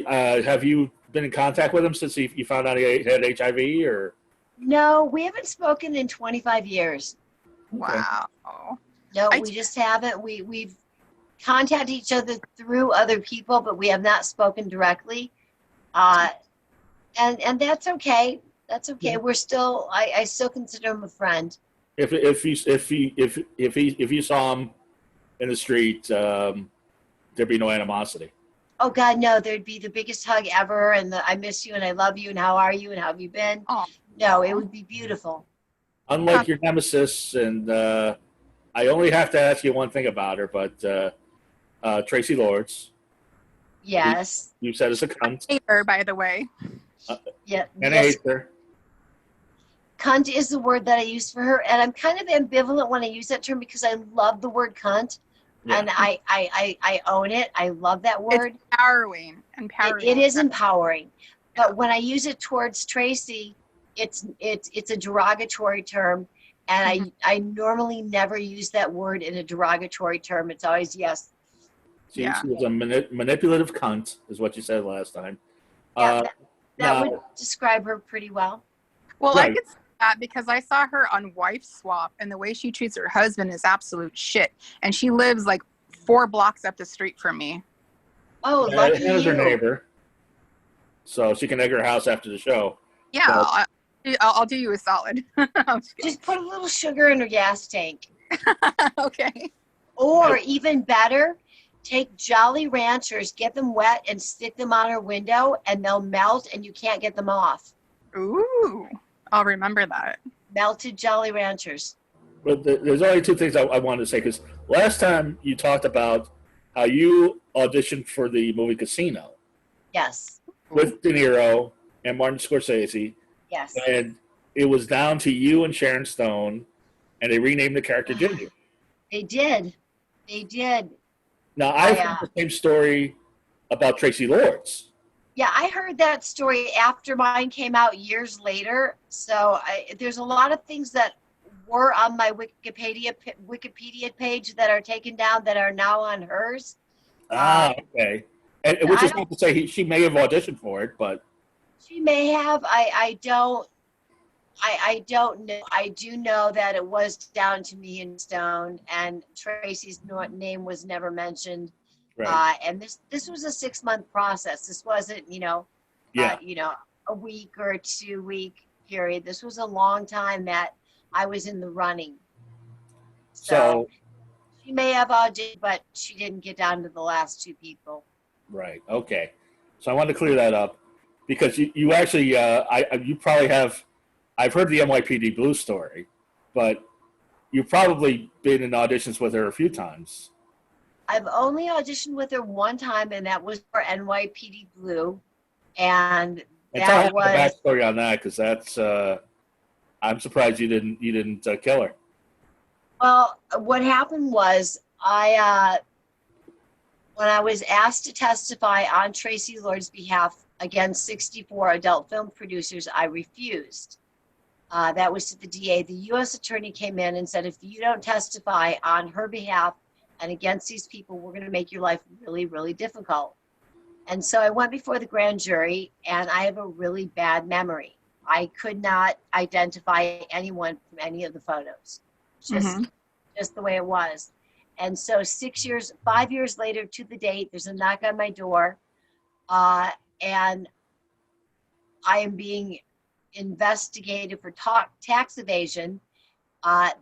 Have you been in contact with him since you found out he had HIV, or? No, we haven't spoken in 25 years. Wow. No, we just haven't. We've contacted each other through other people, but we have not spoken directly. And that's okay. That's okay. Yeah. We're still. I still consider him a friend. If you saw him in the street, there'd be no animosity. Oh God, no! There'd be the biggest hug ever, and I miss you, and I love you, and how are you, and how have you been? Oh. No, it would be beautiful. Unlike your nemesis, and I only have to ask you one thing about her, but Traci Lords. Yes. You said it's a cunt. I hate her, by the way. Yeah. And I hate her. Cunt is the word that I use for her, and I'm kind of ambivalent when I use that term because I love the word cunt, and I own it. I love that word. It's empowering. It is empowering, but when I use it towards Traci, it's a derogatory term, and I normally never use that word in a derogatory term. It's always yes. She was a manipulative cunt, is what you said last time. Yeah, that would describe her pretty well. Well, right. I could say that because I saw her on Wife Swap, and the way she treats her husband is absolute shit. And she lives like 4 blocks up the street from me. Oh, lucky you. Hannah's her neighbor, so she can egg her house after the show. Yeah, I'll do you a solid. Just put a little sugar in her gas tank. Okay. Or even better, take Jolly Ranchers, get them wet, and stick them on her window, and they'll melt, and you can't get them off. Ooh, I'll remember that. Melted Jolly Ranchers. But there's only 2 things I wanted to say, because last time you talked about how you auditioned for the movie Casino. Yes. With De Niro and Martin Scorsese. Yes. And it was down to you and Sharon Stone, and they renamed the character Ginger. They did. Now, I've heard the same story about Traci Lords. Yeah, I heard that story after mine came out years later. So there's a lot of things that were on my Wikipedia page that are taken down that are now on hers. Okay. And which is not to say she may have auditioned for it, but she may have. I don't know. I do know that it was down to me and Stone, and Traci's name was never mentioned. Right. And this was a 6-month process. This wasn't, a week or a 2-week period. This was a long time that I was in the running. So she may have auditioned, but she didn't get down to the last two people. Right. Okay. So I wanted to clear that up because you actually, you probably have, I've heard the NYPD Blue story, but you've probably been in auditions with her a few times. I've only auditioned with her one time, and that was for NYPD Blue. And tell that was the backstory on that, because that's, I'm surprised you didn't kill her. Well, what happened was when I was asked to testify on Traci Lords' behalf against 64 adult film producers, I refused. That was to the DA. The U.S. attorney came in and said, if you don't testify on her behalf and against these people, we're going to make your life really, really difficult. And so I went before the grand jury, and I have a really bad memory. I could not identify anyone from any of the photos. Just the way it was. And so 5 years later to the date, there's a knock on my door, and I am being investigated for tax evasion.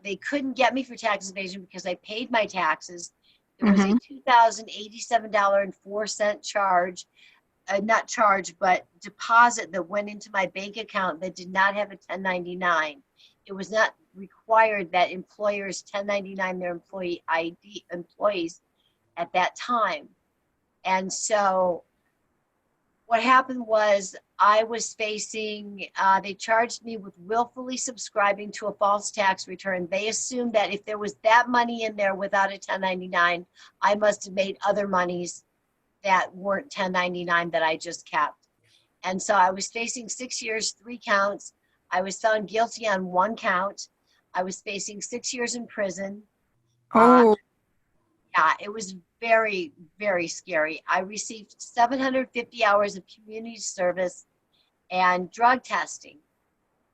They couldn't get me for tax evasion because I paid my taxes. There was a $2,087.04 charge, not charge, but deposit that went into my bank account that did not have a 1099. It was not required that employers 1099 their employees at that time. And so what happened was I was facing, they charged me with willfully subscribing to a false tax return. They assumed that if there was that money in there without a 1099, I must have made other monies that weren't 1099 that I just kept. And so I was facing 6 years, 3 counts. I was found guilty on 1 count. I was facing 6 years in prison. Oh. Yeah, it was very, very scary. I received 750 hours of community service and drug testing.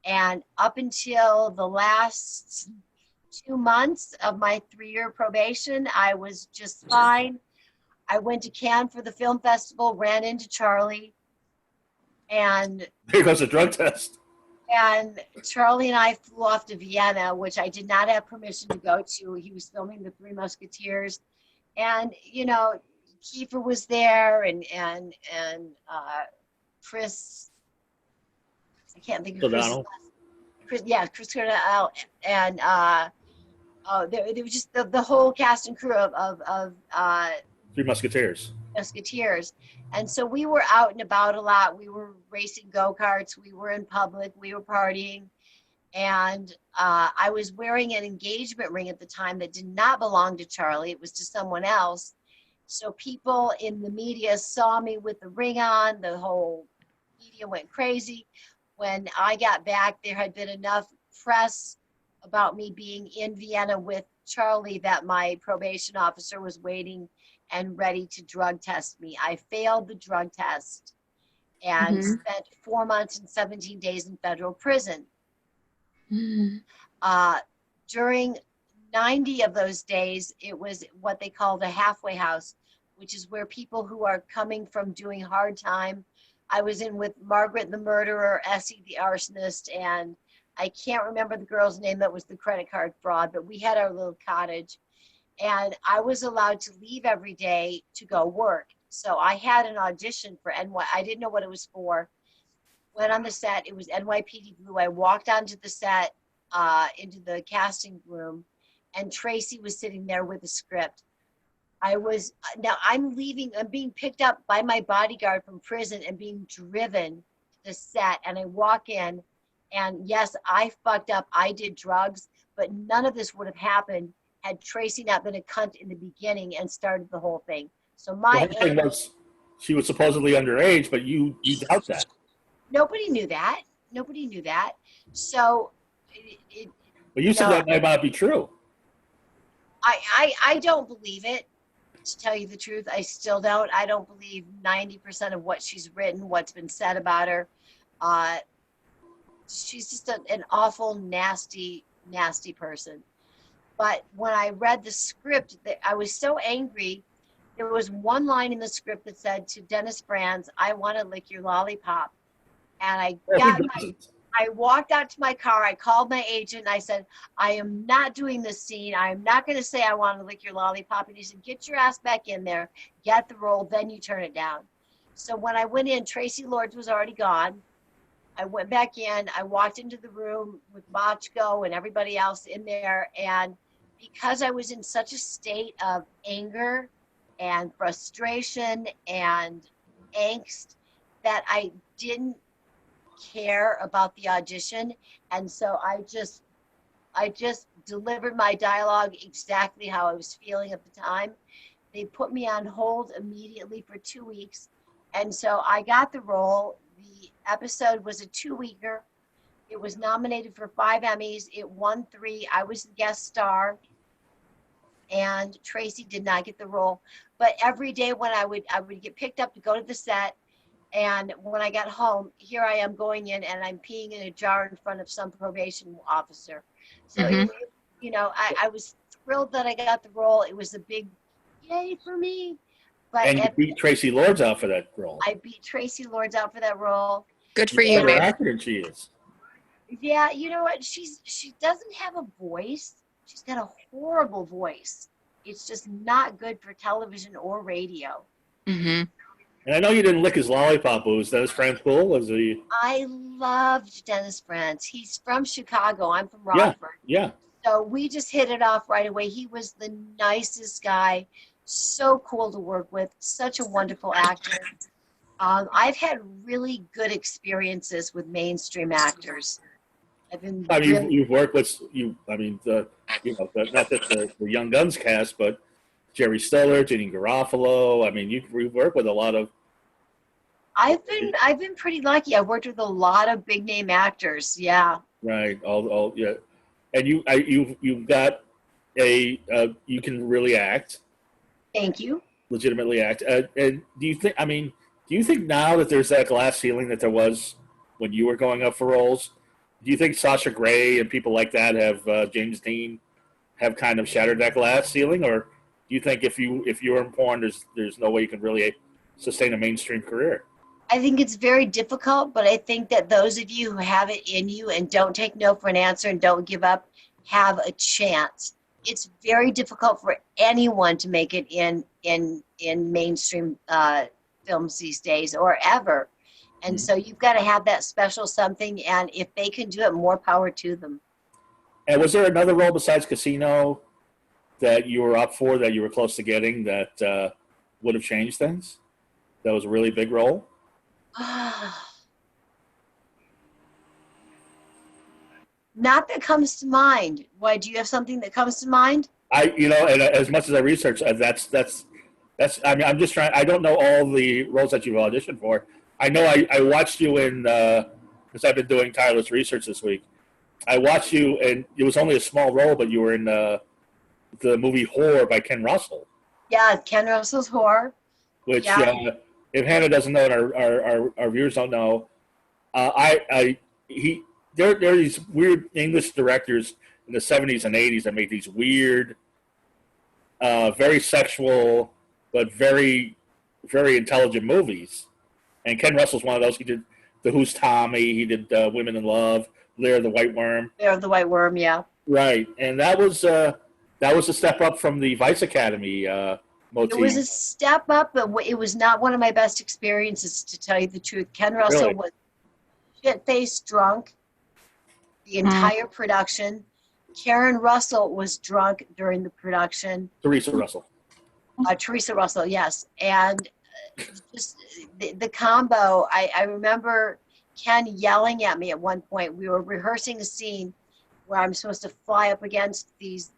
And up until the last 2 months of my 3-year probation, I was just fine. I went to Cannes for the film festival, ran into Charlie, and Here goes a drug test. And Charlie and I flew off to Vienna, which I did not have permission to go to. He was filming The Three Musketeers. And, you know, Kiefer was there and Chris, I can't think of Chris, Chris O'Donnell. And there was just the whole cast and crew of Three Musketeers. And so we were out and about a lot. We were racing go-karts. We were in public. We were partying. And I was wearing an engagement ring at the time that did not belong to Charlie. It was to someone else. So people in the media saw me with the ring on. The whole media went crazy. When I got back, there had been enough press about me being in Vienna with Charlie that my probation officer was waiting and ready to drug test me. I failed the drug test and spent 4 months and 17 days in federal prison. During 90 of those days, it was what they called a halfway house, which is where people who are coming from doing hard time. I was in with Margaret the murderer, Essie the arsonist, and I can't remember the girl's name that was the credit card fraud, but we had our little cottage. And I was allowed to leave every day to go work. So I had an audition for I didn't know what it was for. Went on the set, it was NYPD Blue. I walked onto the set, into the casting room, and Traci was sitting there with a script. I'm being picked up by my bodyguard from prison and being driven to the set. And I walk in, and yes, I fucked up. I did drugs, but none of this would have happened had Traci not been a cunt in the beginning and started the whole thing. So thing was, she was supposedly underage, but you doubt that. Nobody knew that. So, but you said that might not be true. I don't believe it. To tell you the truth, I still don't. I don't believe 90% of what she's written, what's been said about her. She's just an awful, nasty, nasty person. But when I read the script, I was so angry. There was one line in the script that said to Dennis Franz, "I want to lick your lollipop." And I I walked out to my car. I called my agent. And I said, I am not doing this scene. I am not going to say I want to lick your lollipop. And he said, get your ass back in there. Get the role. Then you turn it down. So when I went in, Traci Lords was already gone. I went back in. I walked into the room with Botchko and everybody else in there. And because I was in such a state of anger and frustration and angst that I didn't care about the audition. And so I just delivered my dialogue exactly how I was feeling at the time. They put me on hold immediately for 2 weeks. And so I got the role. The episode was a 2-weeker. It was nominated for 5 Emmys. It won 3. I was the guest star. And Traci did not get the role. But every day when I would get picked up to go to the set, and when I got home, here I am going in and I'm peeing in a jar in front of some probation officer. So, I was thrilled that I got the role. It was a big yay for me. But and you beat Traci Lords out for that role. I beat Traci Lords out for that role. Good for you, babe. Actor than she is. Yeah, you know what? She doesn't have a voice. She's got a horrible voice. It's just not good for television or radio. Mm-hmm. And I know you didn't lick his lollipop. Was Dennis Franz cool? Was he? I loved Dennis Franz. He's from Chicago. I'm from Rockford. Yeah. So we just hit it off right away. He was the nicest guy. So cool to work with. Such a wonderful actor. I've had really good experiences with mainstream actors. You've worked with not just the Young Guns cast, but Jerry Stiller, Jenny Garofalo. I mean, you've worked with a lot of. I've been pretty lucky. I've worked with a lot of big name actors. Yeah. Right. All yeah, and you've got you can really act. Thank you. Legitimately act. And do you think now that there's that glass ceiling that there was when you were going up for roles? Do you think Sasha Grey and people like that have James Dean have kind of shattered that glass ceiling, or do you think if you're in porn, there's no way you can really sustain a mainstream career? I think it's very difficult, but I think that those of you who have it in you and don't take no for an answer and don't give up have a chance. It's very difficult for anyone to make it in mainstream films these days or ever. And so you've got to have that special something, and if they can do it, more power to them. And was there another role besides Casino that you were up for, that you were close to getting, that would have changed things? That was a really big role? Not that comes to mind. Why, do you have something that comes to mind? And as much as I research, that's. I mean, I'm just trying. I don't know all the roles that you've auditioned for. I know I watched you in because I've been doing tireless research this week. I watched you, and it was only a small role, but you were in the movie Whore by Ken Russell. Yeah, Ken Russell's Whore. Which, if Hannah doesn't know and our viewers don't know, there are these weird English directors in the 70s and 80s that make these weird, very sexual, but very, very intelligent movies. And Ken Russell's one of those. He did The Who's Tommy. He did Women in Love, Lair of the White Worm. Lair of the White Worm, yeah. Right, and that was a step up from the Vice Academy motif. It was a step up, but it was not one of my best experiences, to tell you the truth. Ken Russell was shit-faced drunk the entire production. Karen Russell was drunk during the production. Teresa Russell. Teresa Russell, yes. And just the combo, I remember Ken yelling at me at one point. We were rehearsing a scene where I'm supposed to fly up against these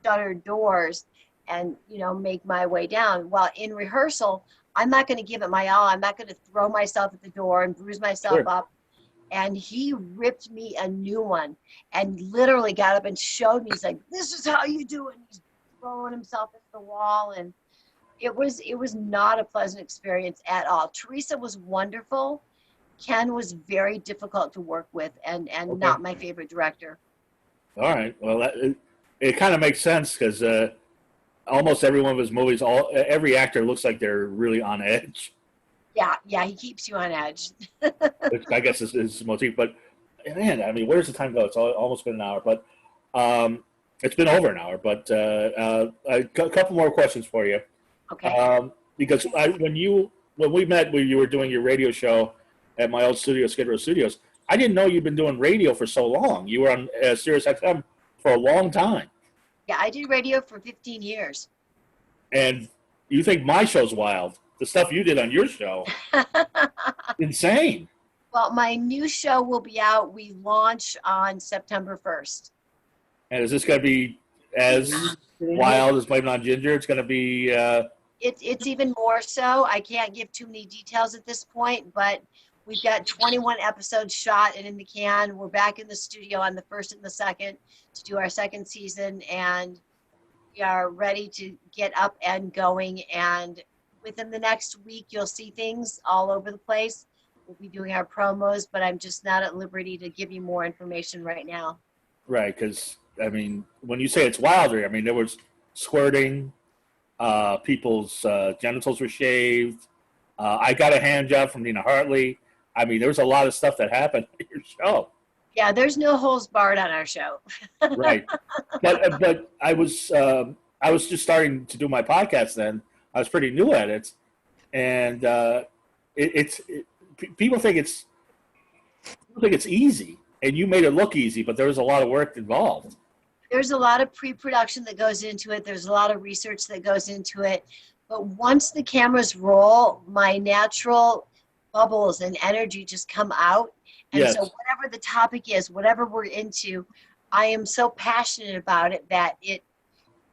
shuttered doors and, make my way down. Well, in rehearsal, I'm not going to give it my all. I'm not going to throw myself at the door and bruise myself up. And he ripped me a new one and literally got up and showed me. He's like, this is how you do it. And he's throwing himself at the wall. And it was not a pleasant experience at all. Teresa was wonderful. Ken was very difficult to work with and not my favorite director. All right. Well, it kind of makes sense because almost every one of his movies, every actor looks like they're really on edge. Yeah, he keeps you on edge. Which I guess is his motif. But man, I mean, where does the time go? It's almost been an hour, but it's been over an hour. But a couple more questions for you. Okay. Because when we met, when you were doing your radio show at my old studio, Skid Row Studios, I didn't know you'd been doing radio for so long. You were on Sirius XM for a long time. Yeah, I did radio for 15 years. And you think my show's wild? The stuff you did on your show, insane. Well, my new show will be out. We launch on September 1st. And is this going to be as wild as Blame It on Ginger? It's going to be... It's even more so. I can't give too many details at this point, but we've got 21 episodes shot and in the can. We're back in the studio on the 1st and the 2nd to do our 2nd season, and we are ready to get up and going. And within the next week, you'll see things all over the place. We'll be doing our promos, but I'm just not at liberty to give you more information right now. Right, because, I mean, when you say it's wilder, I mean, there was squirting, people's genitals were shaved. I got a hand job from Nina Hartley. I mean, there was a lot of stuff that happened on your show. Yeah, there's no holes barred on our show. Right. But I was just starting to do my podcast then. I was pretty new at it. And people think it's easy, and you made it look easy, but there was a lot of work involved. There's a lot of pre-production that goes into it. There's a lot of research that goes into it. But once the cameras roll, my natural bubbles and energy just come out. And yes. So whatever the topic is, whatever we're into, I am so passionate about it that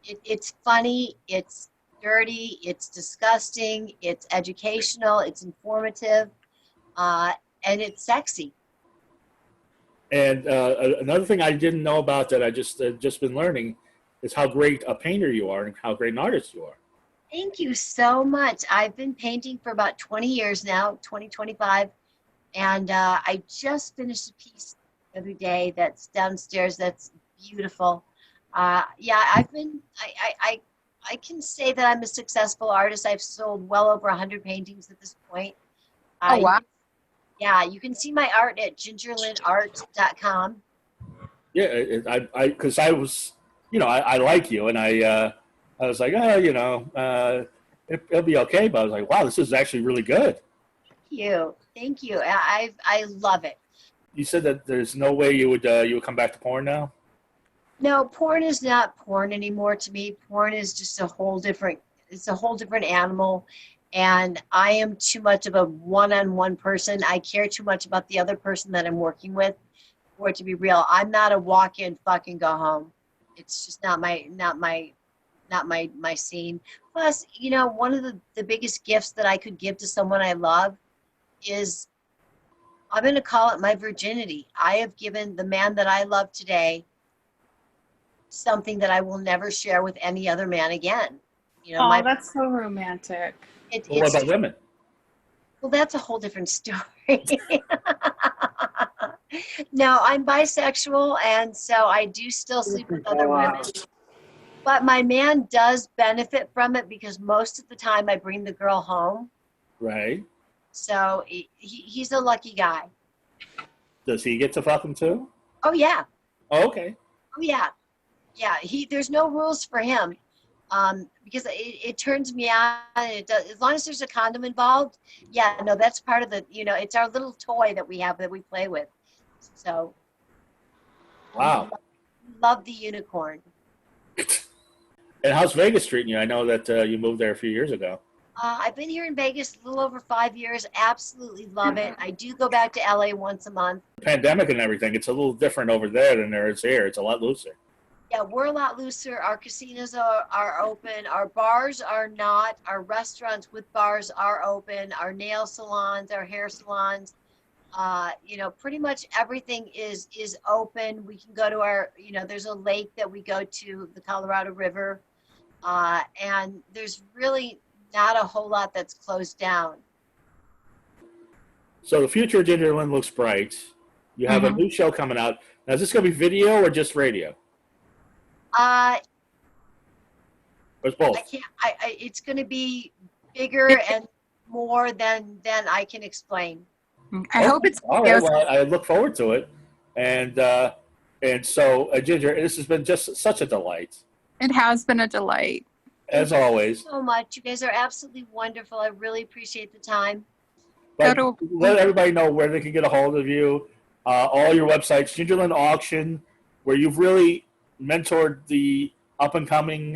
it's funny, it's dirty, it's disgusting, it's educational, it's informative, and it's sexy. And another thing I didn't know about that I just been learning is how great a painter you are and how great an artist you are. Thank you so much. I've been painting for about 20 years now, 25, and I just finished a piece the other day that's downstairs that's beautiful. Yeah, I can say that I'm a successful artist. I've sold well over 100 paintings at this point. Oh, wow. Yeah, you can see my art at gingerlynnart.com. Yeah, because I was, I like you, and I was like, oh, it'll be okay. But I was like, wow, this is actually really good. Thank you. I love it. You said that there's no way you would come back to porn now? No, porn is not porn anymore to me. Porn is just a whole different animal. And I am too much of a one-on-one person. I care too much about the other person that I'm working with for it to be real. I'm not a walk in, fucking go home. It's just not my scene. Plus, one of the biggest gifts that I could give to someone I love is, I'm going to call it my virginity. I have given the man that I love today something that I will never share with any other man again. That's so romantic. What about women? Well, that's a whole different story. No, I'm bisexual, and so I do still sleep with other women. But my man does benefit from it because most of the time I bring the girl home. Right. So he's a lucky guy. Does he get to fuck him too? Oh, yeah. Oh, okay. Oh, yeah. Yeah, there's no rules for him. Because it turns me on. It does, as long as there's a condom involved. Yeah, no, that's part of the, it's our little toy that we have that we play with. So. Wow. Love the unicorn. And how's Vegas treating you? I know that you moved there a few years ago. I've been here in Vegas a little over 5 years. Absolutely love it. I do go back to LA once a month. Pandemic and everything, it's a little different over there than there is here. It's a lot looser. Yeah, we're a lot looser. Our casinos are open. Our bars are not. Our restaurants with bars are open. Our nail salons, our hair salons, pretty much everything is open. We can go to our, there's a lake that we go to, the Colorado River, and there's really not a whole lot that's closed down. So the future of Ginger Lynn looks bright. You have a new show coming out. Now, is this going to be video or just radio? It's both. It's going to be bigger and more than I can explain. I hope it's. All right, well, I look forward to it. And so, Ginger, this has been just such a delight. It has been a delight. As always. So much. You guys are absolutely wonderful. I really appreciate the time. But let everybody know where they can get a hold of you. All your websites, Ginger Lynn Auction, where you've really mentored the up-and-coming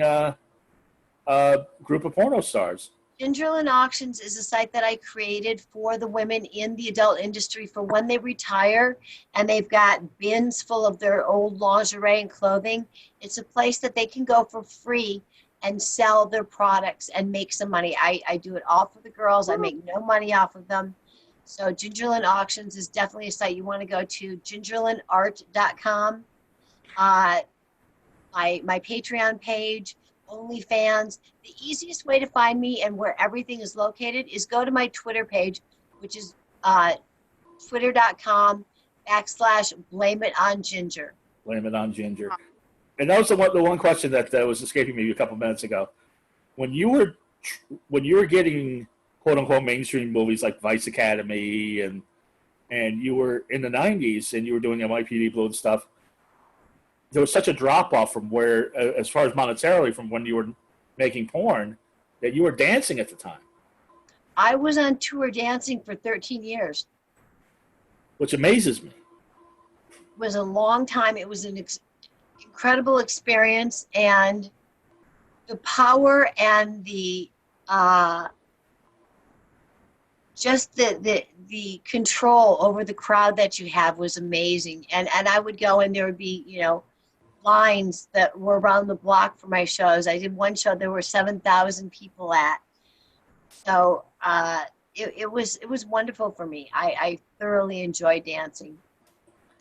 group of porno stars. Ginger Lynn Auctions is a site that I created for the women in the adult industry for when they retire and they've got bins full of their old lingerie and clothing. It's a place that they can go for free and sell their products and make some money. I do it all for the girls. I make no money off of them. So Ginger Lynn Auctions is definitely a site you want to go to. gingerlynnart.com. My Patreon page, OnlyFans. The easiest way to find me and where everything is located is go to my Twitter page, which is twitter.com/blame it on Ginger. Blame it on Ginger. And that was the one question that was escaping me a couple minutes ago. When you were getting quote unquote mainstream movies like Vice Academy and you were in the 90s and you were doing NYPD Blue and stuff, there was such a drop off from where, as far as monetarily, from when you were making porn, that you were dancing at the time. I was on tour dancing for 13 years. Which amazes me. It was a long time. It was an incredible experience, and the power and the just the control over the crowd that you have was amazing. And I would go and there would be, lines that were around the block for my shows. I did one show there were 7,000 people at. So it was wonderful for me. I thoroughly enjoyed dancing.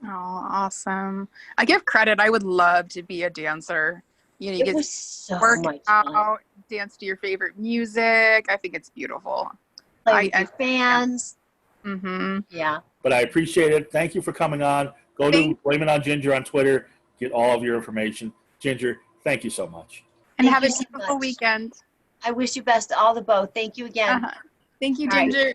Oh, awesome. I give credit. I would love to be a dancer. You It get was to so work much fun. out, dance to your favorite music. I think it's beautiful. Play with your fans. Mm-hmm. Yeah. But I appreciate it. Thank you for coming on. Go to Blame It On Ginger on Twitter. Get all of your information. Ginger, thank you so much. And Thank have a you so beautiful much. weekend. I wish you best to all the both. Thank you again. Thank you, All right. Ginger.